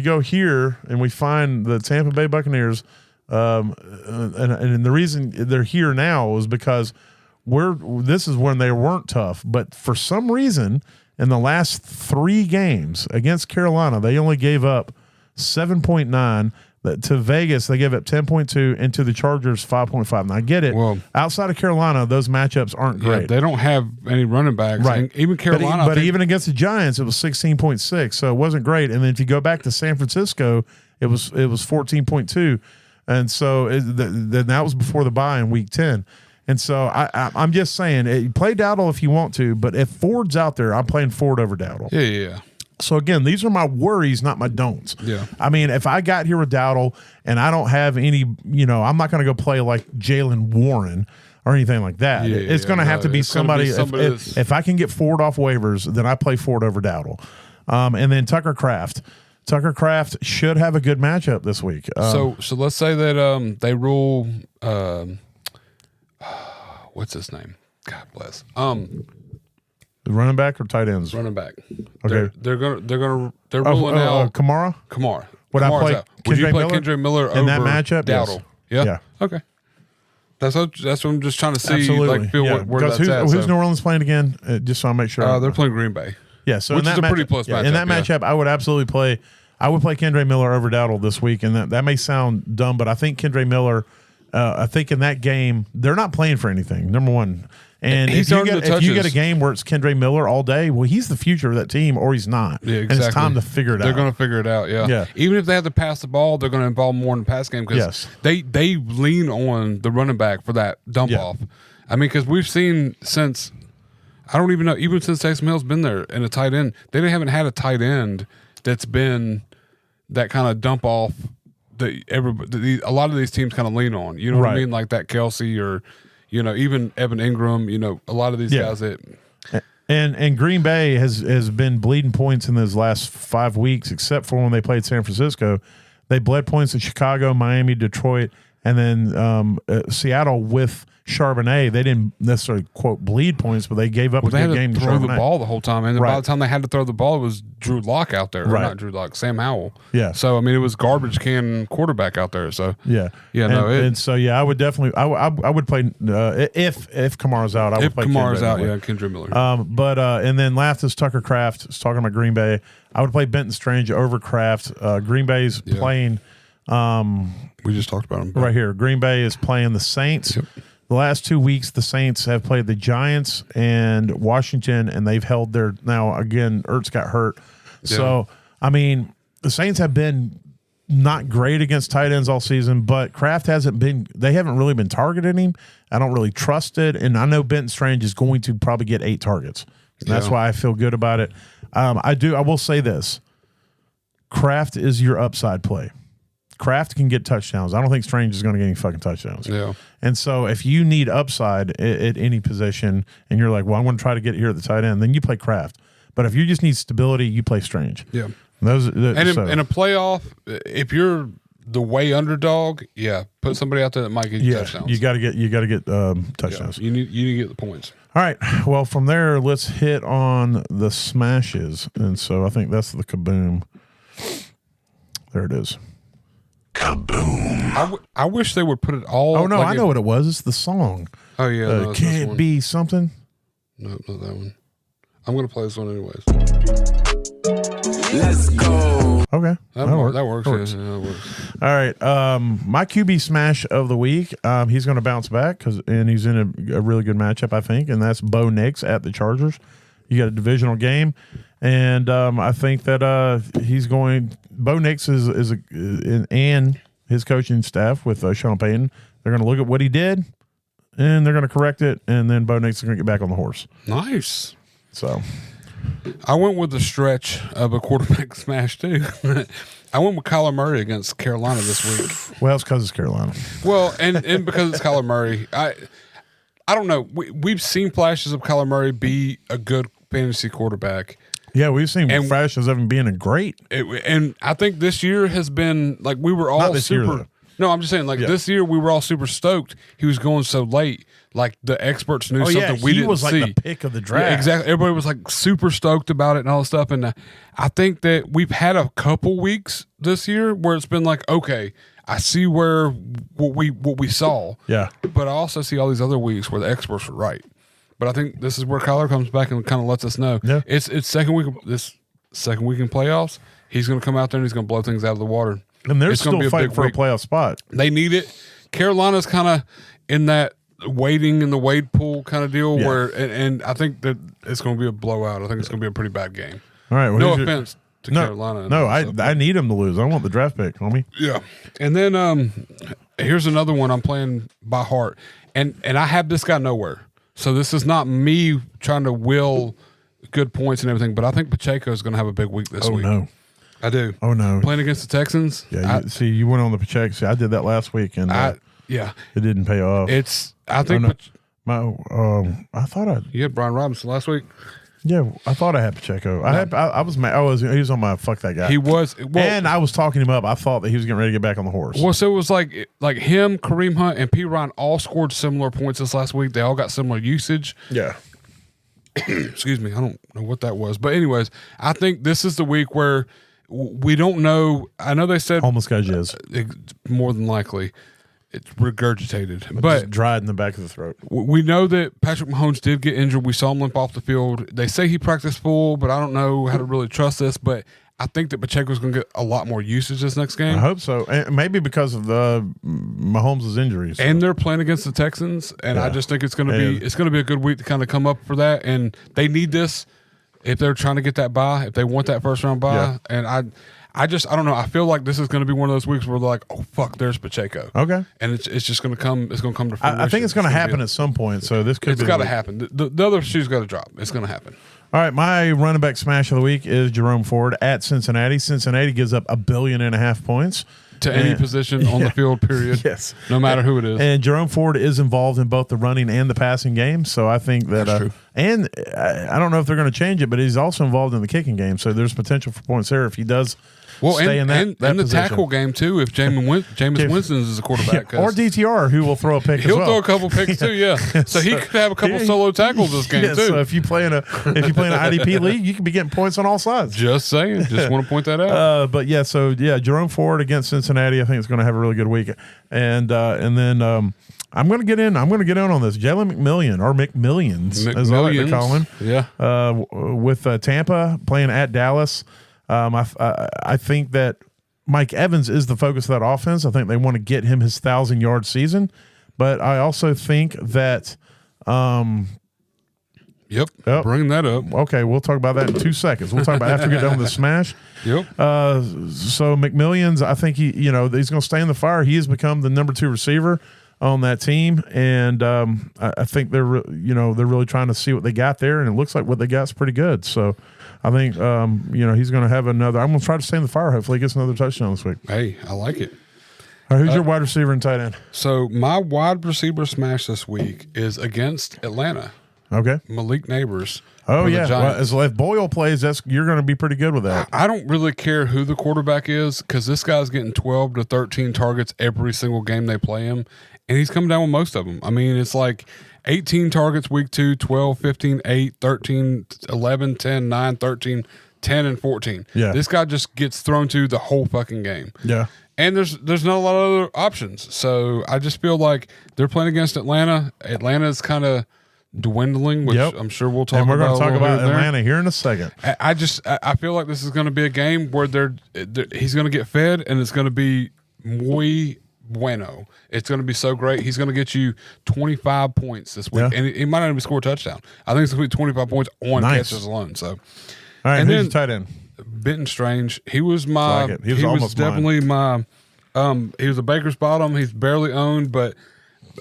go here and we find the Tampa Bay Buccaneers, and the reason they're here now is because this is when they weren't tough, but for some reason in the last 3 games against Carolina, they only gave up 7.9. To Vegas, they gave up 10.2, and to the Chargers 5.5. And I get it. Well, outside of Carolina, those matchups aren't great. They don't have any running backs. Right. And even Carolina. But even against the Giants, it was 16.6, so it wasn't great. And then if you go back to San Francisco, it was 14.2. And so then that was before the bye in week 10. And so I'm just saying, play Dowdle if you want to, but if Ford's out there, I'm playing Ford over Dowdle. Yeah. So, again, these are my worries, not my don'ts. Yeah. I mean, if I got here with Dowdle and I don't have any, I'm not going to go play like Jaylen Warren. or anything like that. It's going to have to be somebody. If I can get Ford off waivers, then I play Ford over Dowdle. And then Tucker Kraft. Tucker Kraft should have a good matchup this week. So let's say that they rule. What's his name? God bless. Running back or tight ends? Running back. Okay. They're ruling out Kamara. Would I play? Would you play Kendre Miller in that over matchup? Dowdle? Yes. Yeah. Okay. That's what I'm just trying to see. Absolutely. Like, feel where that's at. Who's New Orleans playing again? Just so I make sure. They're playing Green Bay. Yeah. So which is a pretty close matchup. In that matchup, I would absolutely play. I would play Kendre Miller over Dowdle this week, and that may sound dumb, but I think Kendre Miller. I think in that game they're not playing for anything. Number one. And if you get a game where it's Kendre Miller all day, well, he's the future of that team, or he's not. Yeah, exactly. And it's time to figure it out. They're going to figure it out, yeah. Even if they have to pass the ball, they're going to involve more in the pass game because they lean on the running back for that dump off. I mean, because we've seen since I don't even know, even since Taysom Hill's been there and a tight end, they haven't had a tight end that's been that kind of dump off that a lot of these teams kind of lean on. You know what I mean? Like that Kelsey or. Even Evan Ingram, a lot of these guys that and Green Bay has been bleeding points in those last 5 weeks, except for when they played San Francisco. They bled points in Chicago, Miami, Detroit, and then Seattle with Charbonnet. They didn't necessarily quote bleed points, but they gave up a good game. They had to throw the ball the whole time, and by the time they had to throw the ball, it was Drew Lock out there, or not Drew Lock, Sam Howell. Yeah. So I mean, it was garbage can quarterback out there. So I would definitely, I would play if Kamara's out. I would play Kamara's out. Miller. Yeah, Kendre Miller. But and then last is Tucker Kraft. It's talking about Green Bay. I would play Benton Strange over Kraft. Green Bay's playing. We just talked about him right here. Green Bay is playing the Saints. Yep. The last 2 weeks, the Saints have played the Giants and Washington, and they've held their. Now again, Ertz got hurt, so I mean, the Saints have been not great against tight ends all season, but Kraft hasn't been. They haven't really been targeting him. I don't really trust it, and I know Benton Strange is going to probably get 8 targets. That's why I feel good about it. I will say this: Kraft is your upside play. Kraft can get touchdowns. I don't think Strange is going to get any fucking touchdowns. Yeah. And so if you need upside at any position and you're like, well, I want to try to get here at the tight end, then you play Kraft. But if you just need stability, you play Strange. Yeah. In a playoff, if you're the way underdog, put somebody out there that might get you touchdowns. You got to get touchdowns. You need to get the points. All right. Well, from there, let's hit on the smashes. And so I think that's the kaboom. There it is. Kaboom! I wish they would put it all. Oh no, I know what it was. It's the song. Oh yeah, can't be something. No, not that one. I'm gonna play this one anyways. Let's go. Okay, that works. Yeah, that works. All right, my QB smash of the week. He's gonna bounce back and he's in a really good matchup, I think, and that's Bo Nix at the Chargers. You got a divisional game. And I think that he's going. Bo Nix and his coaching staff with Sean Payton. They're going to look at what he did, and they're going to correct it. And then Bo Nix is going to get back on the horse. Nice. So, I went with the stretch of a quarterback smash too. I went with Kyler Murray against Carolina this week. Well, it's because it's Carolina. Well, and because it's Kyler Murray, I don't know. We've seen flashes of Kyler Murray be a good fantasy quarterback. Yeah, we've seen flashes of him being a great. And I think this year has been like we were all Not this super. Year, no, I'm just saying this year we were all super stoked. He was going so late. Like the experts knew something we didn't see. He was like the pick of the draft. Yeah, exactly. Everybody was like super stoked about it and all this stuff. And I think that we've had a couple weeks this year where it's been like, okay, I see where what we saw. Yeah. But I also see all these other weeks where the experts were right. But I think this is where Kyler comes back and kind of lets us know. Yeah. It's second week in playoffs. He's going to come out there and he's going to blow things out of the water. And they're still fighting for a playoff spot. They need it. Carolina's kind of in that waiting in the wade pool kind of deal where, and I think that it's going to be a blowout. I think it's going to be a pretty bad game. All right. Well, no offense to Carolina. No, I need them to lose. I want the draft pick, homie. Yeah. And then here's another one I'm playing by heart. And I have this guy nowhere. So this is not me trying to will good points and everything, but I think Pacheco is going to have a big week this week. Oh, no. I do. Oh, no. Playing against the Texans. Yeah, you went on the Pacheco. See, I did that last week. And Yeah. It didn't pay off. I think I thought you had Brian Robinson last week. Yeah, I thought I had Pacheco. I was mad. He was on my fuck that guy. He was, and I was talking him up. I thought that he was getting ready to get back on the horse. Well, so it was like him, Kareem Hunt, and P. Ryan all scored similar points this last week. They all got similar usage. Yeah. Excuse me, I don't know what that was, but anyways, I think this is the week where we don't know. I know they said almost got jizz. More than likely. It's regurgitated, but just dried in the back of the throat. We know that Patrick Mahomes did get injured. We saw him limp off the field. They say he practiced full, but I don't know how to really trust this. But I think that Pacheco's going to get a lot more usage this next game. I hope so, and maybe because of the Mahomes' injuries. And they're playing against the Texans, and I just think it's going to be a good week to kind of come up for that. And they need this if they're trying to get that bye, if they want that first round bye. Yeah. And I don't know. I feel like this is going to be one of those weeks where they're like, oh fuck, there's Pacheco. Okay, and it's just going to come. It's going to come to fruition. I think it's going to happen at some point. So this could. It's got to happen. The other shoe's got to drop. It's going to happen. All right, my running back smash of the week is Jerome Ford at Cincinnati. Cincinnati gives up 1.5 billion points to any position on the field. Period. Yes, no matter who it is. And Jerome Ford is involved in both the running and the passing game. So I think that. That's true. And I don't know if they're going to change it, but he's also involved in the kicking game. So there's potential for points there if he does. Well, stay in that the position. tackle game too. If Jameis Winston is a quarterback, or DTR, who will throw a pick, he'll throw a couple picks too. Yeah, so he could have a couple solo tackles this game too. So if you play in an IDP league, you can be getting points on all sides. Just saying, just want to point that out. But Jerome Ford against Cincinnati, I think is going to have a really good week, and then. I'm going to get in. I'm going to get in on this. Jalen McMillian, or McMillions, as I like to call him. Yeah. With Tampa playing at Dallas, I think that Mike Evans is the focus of that offense. I think they want to get him his 1,000-yard season, but I also think that. Yep. Bring that up. Okay, we'll talk about that in 2 seconds. We'll talk about after we get done with the smash. Yep. So McMillians, I think he's going to stay in the fire. He has become the number 2 receiver on that team, and I think they're really trying to see what they got there, and it looks like what they got is pretty good. So I think he's going to have another. I'm going to try to stay in the fire. Hopefully, he gets another touchdown this week. Hey, I like it. All right, who's your wide receiver and tight end? So my wide receiver smash this week is against Atlanta. Okay, Malik Neighbors. Oh yeah, well, if Boyle plays, you're going to be pretty good with that. I don't really care who the quarterback is because this guy's getting 12 to 13 targets every single game they play him. And he's coming down with most of them. I mean, it's like 18 targets week 2, 12, 15, 8, 13, 11, 10, 9, 13, 10, and 14. Yeah. This guy just gets thrown to the whole fucking game. Yeah. And there's not a lot of other options. So I just feel like they're playing against Atlanta. Atlanta's kind of dwindling, which I'm sure we'll talk about. And we're going to talk about Atlanta there. here in a second. I feel like this is going to be a game where he's going to get fed, and it's going to be muy bueno. It's going to be so great. He's going to get you 25 points this week, and he might not even score a touchdown. I think it's going to be 25 points on catches alone. So, all right, and who's the tight end? Benton Strange. He was my. Like he was definitely my. He was a Baker's bottom. He's barely owned, but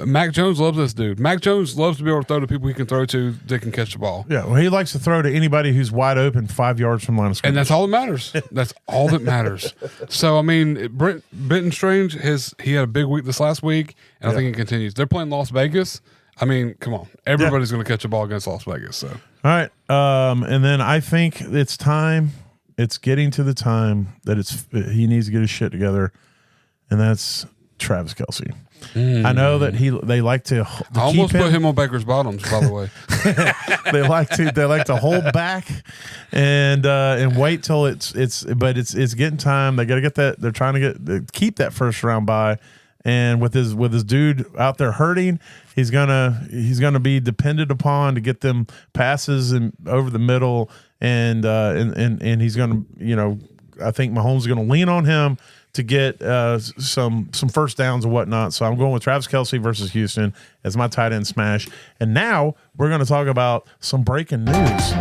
Mac Jones loves this dude. Mac Jones loves to be able to throw to people he can throw to that can catch the ball. Yeah, well, he likes to throw to anybody who's wide open 5 yards from line of scrimmage. And that's all that matters. That's all that matters. So, I mean, Benton Strange, he had a big week this last week, and I think it continues. They're playing Las Vegas. I mean, come on. Everybody's going to catch a ball against Las Vegas. So, all right. And then I think it's time. It's getting to the time that he needs to get his shit together, and that's Travis Kelce. I know that they like to I almost put him on Baker's bottoms, by the way. they like to hold back and wait till it's getting time. They got to get that. They're trying to keep that first round bye. And with his dude out there hurting, he's gonna be depended upon to get them passes and over the middle, and he's gonna, I think Mahomes is gonna lean on him to get some first downs and whatnot. So I'm going with Travis Kelce versus Houston as my tight end smash. And now we're going to talk about some breaking news.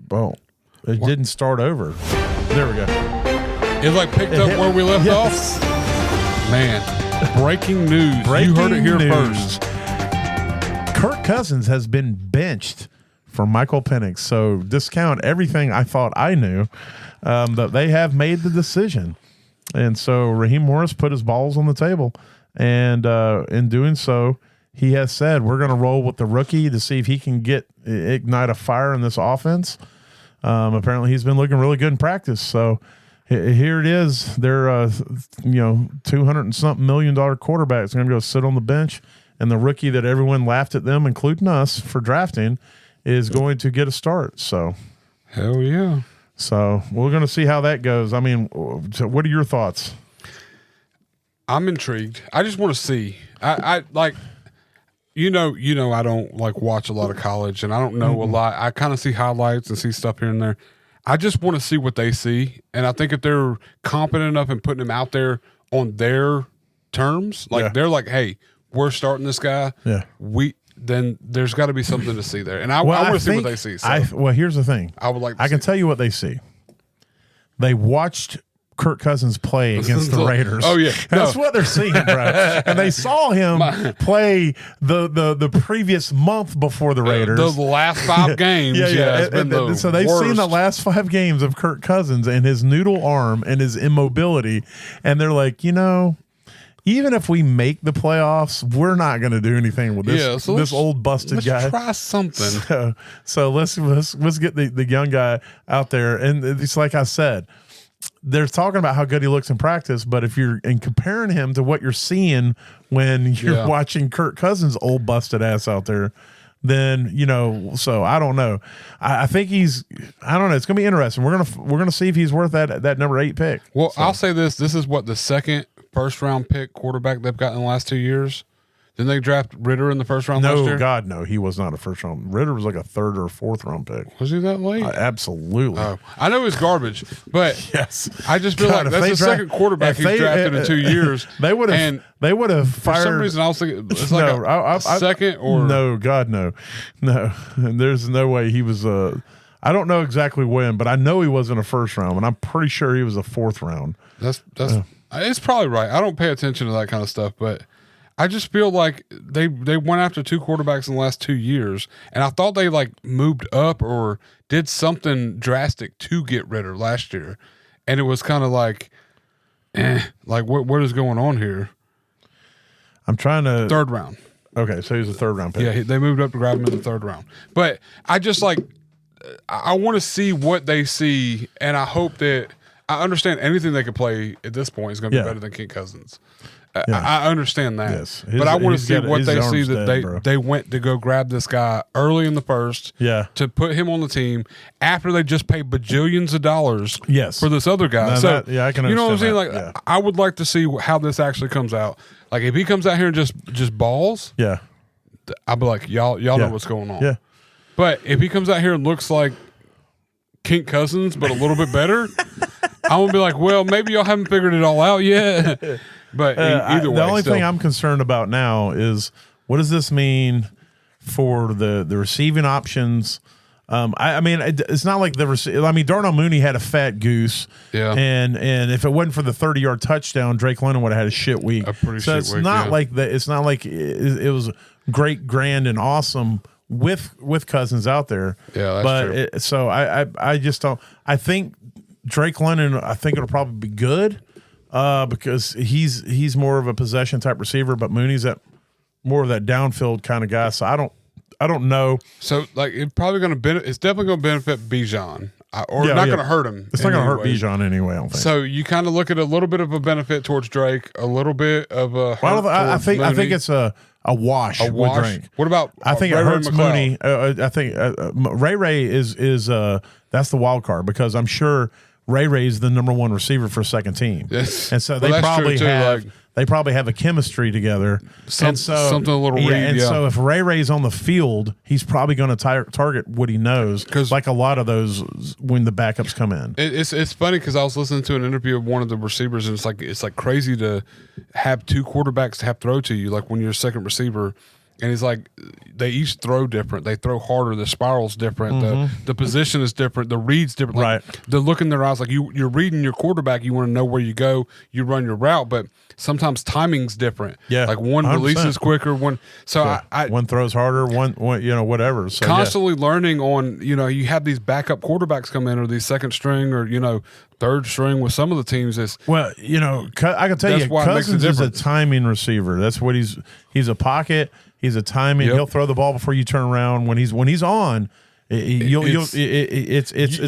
Well, it didn't start over. There we go. It picked up where we left off. Man, breaking news. You heard it here first. Kirk Cousins has been benched for Michael Penix. So discount everything I thought I knew. But they have made the decision. And so Raheem Morris put his balls on the table. And in doing so, he has said, we're going to roll with the rookie to see if he can ignite a fire in this offense. Apparently he's been looking really good in practice. So here it is. They're, $200 and something million quarterback is going to go sit on the bench. And the rookie that everyone laughed at them, including us, for drafting is going to get a start. So, hell yeah. So we're going to see how that goes. I mean, what are your thoughts? I'm intrigued. I just want to see. I like, I don't like watch a lot of college, and I don't know a lot. I kind of see highlights and see stuff here and there. I just want to see what they see, and I think if they're competent enough in putting him out there on their terms, they're like, hey, we're starting this guy. Yeah, then there's got to be something to see there, and I want to see what they see. So here's the thing. I would like. I can tell you what they see. They watched Kirk Cousins play against the Raiders. Oh yeah, that's what they're seeing, bro. And they saw him play the previous month before the Raiders. The last 5 games. So they've seen the last 5 games of Kirk Cousins and his noodle arm and his immobility, and they're like, even if we make the playoffs, we're not going to do anything with this this old busted guy. Let's try something. So let's get the young guy out there, and it's like I said. They're talking about how good he looks in practice, but if you're comparing him to what you're seeing when you're watching Kirk Cousins' old busted ass out there, then so I don't know. I think I don't know. It's gonna be interesting. We're gonna see if he's worth that number 8 pick. Well, I'll say this: this is what the second first-round pick quarterback they've gotten in the last 2 years. Didn't they draft Ritter in the first round last year? No, God, no. He was not a first round. Ritter was like a 3rd or 4th round pick. Was he that late? Absolutely. Oh, I know he's garbage, but yes, I just feel like that's the second quarterback he's drafted in 2 years. They would have fired. For some reason, I was thinking it's like a second or no. God, no. There's no way he was I don't know exactly when, but I know he wasn't a first round, and I'm pretty sure he was a 4th round. That's it's probably right. I don't pay attention to that kind of stuff, but I just feel like they went after 2 quarterbacks in the last 2 years, and I thought they moved up or did something drastic to get Ritter last year, and it was kind of what is going on here? I'm trying to 3rd round. Okay, so he's a 3rd round pick. Yeah, they moved up to grab him in the 3rd round, but I just I want to see what they see, and I hope that I understand anything they could play at this point is going to be better than Kirk Cousins. I understand that, yes. But I want to see what they see that they went to go grab this guy early in the first, to put him on the team after they just paid bajillions of dollars, for this other guy. I can understand. You know what I'm saying? I would like to see how this actually comes out. Like if he comes out here and just balls, I'll be like, y'all know what's going on. Yeah. But if he comes out here and looks like Kirk Cousins but a little bit better, I'm gonna be like, well, maybe y'all haven't figured it all out yet. But either way, the only thing I'm concerned about now is what does this mean for the receiving options? I mean, it's not like Darnell Mooney had a fat goose, and if it wasn't for the 30-yard touchdown, Drake London would have had a shit week. It's not like that. It's not like it was great, grand, and awesome with Cousins out there. Yeah, that's true. I just don't. I think Drake London. I think it'll probably be good. Because he's more of a possession type receiver, but Mooney's more of that downfield kind of guy. So I don't know. So it's probably going to benefit. It's definitely going to benefit Bijan, not going to hurt him. It's not going to hurt Bijan anyway. I don't think. So you kind of look at a little bit of a benefit towards Drake, a little bit of a. I think it's a wash. With Drake. What about? I think it hurts Mooney. I think Ray is that's the wild card because I'm sure. Ray is the number 1 receiver for second team, and so they probably have a chemistry together. Something a little read. So if Ray's on the field, he's probably going to target what he knows, like a lot of those when the backups come in. It's funny because I was listening to an interview of one of the receivers, and it's like crazy to have 2 quarterbacks to have throw to you, like when you're a second receiver. And he's like, they each throw different. They throw harder. The spiral's different. The position is different. The read's different. Like, the look in their eyes, like you're reading your quarterback. You want to know where you go. You run your route, but sometimes timing's different. Yeah, like one 100%. Releases quicker. One one throws harder. One whatever. So constantly learning on. You have these backup quarterbacks come in, or these second string, or third string with some of the teams. I can tell you, Cousins is a timing receiver. That's what he's a pocket. He's a timing. He'll throw the ball before you turn around. When he's on, it's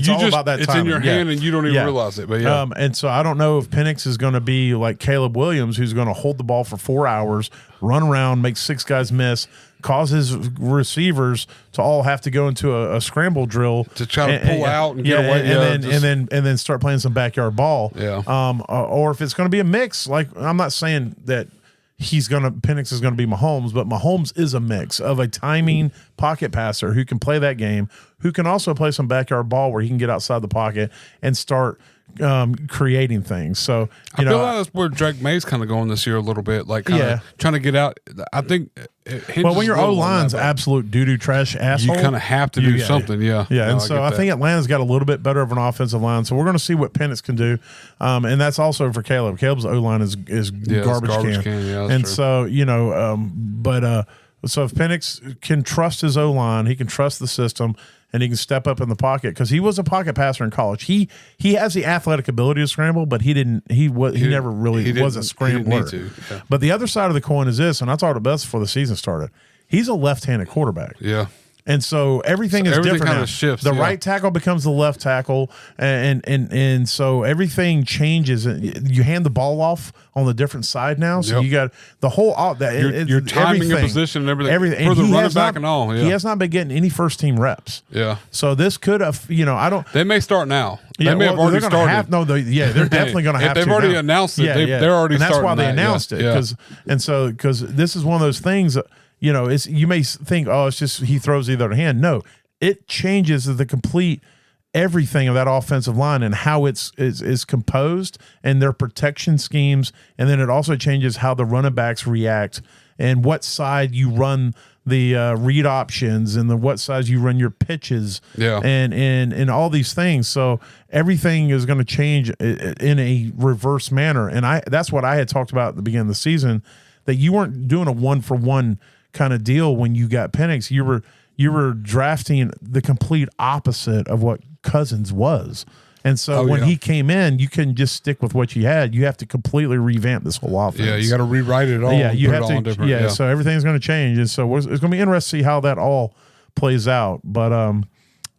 all about that timing. It's in your hand and you don't even realize it. But and so I don't know if Penix is going to be like Caleb Williams, who's going to hold the ball for 4 hours, run around, make 6 guys miss, cause his receivers to all have to go into a scramble drill to try to pull out and get away, and then start playing some backyard ball. Yeah. Or if it's going to be a mix, like I'm not saying that Penix is going to be Mahomes, but Mahomes is a mix of a timing pocket passer who can play that game, who can also play some backyard ball where he can get outside the pocket and start creating things. So I feel like that's where Drake May's kind of going this year a little bit, like trying to get out. I think. Well, when your O line's absolute doo trash asshole, you kind of have to do something. Yeah. And so I think Atlanta's got a little bit better of an offensive line. So we're going to see what Penix can do, and that's also for Caleb. Caleb's O line is garbage can. Yeah, and true. so so if Penix can trust his O line, he can trust the system. And he can step up in the pocket because he was a pocket passer in college. He has the athletic ability to scramble, but he never really was a scrambler. But the other side of the coin is this, and I talked about this before the season started. He's a left-handed quarterback. Yeah. And so everything is different now. Shifts, the right tackle becomes the left tackle, and so everything changes. You hand the ball off on the different side now, so you got the whole your timing and position and everything for the running back and all. Yeah. He has not been getting any first team reps. Yeah. So this could have, I don't. They may start now. They may have already started. They're definitely going to have to. If they've already announced it, they're already starting. And that's why they announced it because this is one of those things that. You may think, it's just he throws the other hand. No, it changes the complete everything of that offensive line and how it's composed and their protection schemes, and then it also changes how the running backs react and what side you run the read options and what size you run your pitches, and all these things. So everything is going to change in a reverse manner, and that's what I had talked about at the beginning of the season, that you weren't doing a 1-for-1 kind of deal when you got Penix. You were drafting the complete opposite of what Cousins was. And so when he came in, you couldn't just stick with what you had. You have to completely revamp this whole offense. Yeah, you got to rewrite it all. Yeah, you have to. So everything's going to change, and so it's going to be interesting to see how that all plays out. But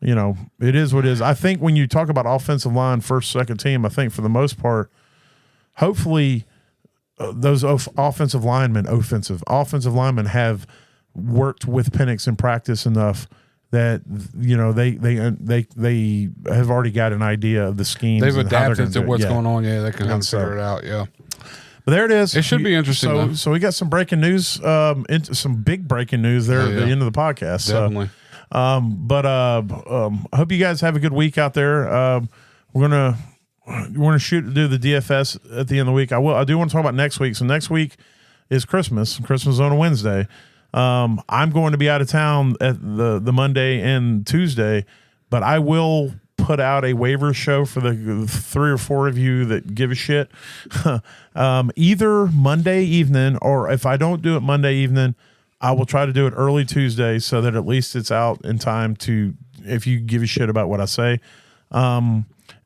it is what it is. I think when you talk about offensive line, first, second team, I think for the most part, hopefully. Those offensive linemen have worked with Penix in practice enough that they have already got an idea of the schemes. They've adapted to what's going on. Yeah, they can figure it out. Yeah, but there it is. It should be interesting. So we got some breaking news, some big breaking news there at the end of the podcast. Definitely. I hope you guys have a good week out there. We're gonna do the DFS at the end of the week. I do want to talk about next week. So next week is Christmas. Christmas on a Wednesday. I'm going to be out of town at the Monday and Tuesday, but I will put out a waiver show for the 3 or 4 of you that give a shit. Either Monday evening, or if I don't do it Monday evening, I will try to do it early Tuesday so that at least it's out in time if you give a shit about what I say.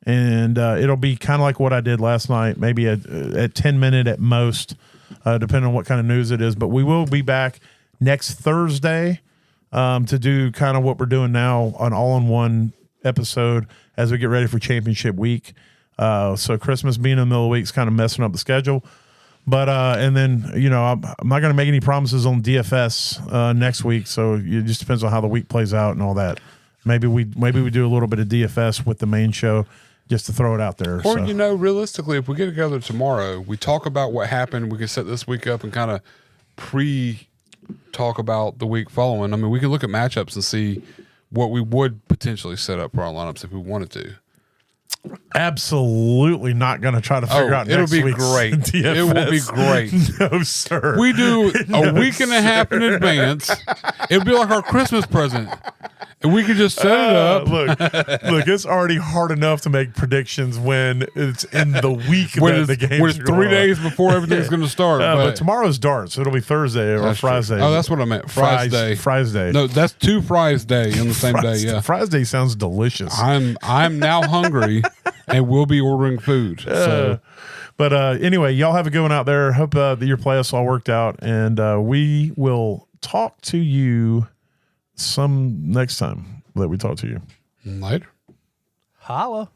And it'll be kind of like what I did last night, maybe at 10-minute at most, depending on what kind of news it is. But we will be back next Thursday to do kind of what we're doing now, an all-in-one episode as we get ready for championship week. So Christmas being in the middle of the week is kind of messing up the schedule. But and then I'm not going to make any promises on DFS next week. So it just depends on how the week plays out and all that. Maybe we do a little bit of DFS with the main show. Just to throw it out there. Or, realistically, if we get together tomorrow, we talk about what happened. We can set this week up and kind of pre-talk about the week following. I mean, we can look at matchups and see what we would potentially set up for our lineups if we wanted to. Absolutely not going to try to figure out next week's great. DFS. It will be great. No, sir. We do a week and a half in advance. It'll be like our Christmas present. And we could just set it up. Look, it's already hard enough to make predictions when it's in the week that the game's when it's 3 days before everything's going to start. But tomorrow's darts. So it'll be Thursday or Friday. Oh, that's what I meant. Friday. No, that's 2 Friday on the same day. Yeah. Friday sounds delicious. I'm now hungry, and we'll be ordering food. But anyway, y'all have a good one out there. Hope that your playoffs all worked out, and we will talk to you some next time that we talk to you. Later. Holla.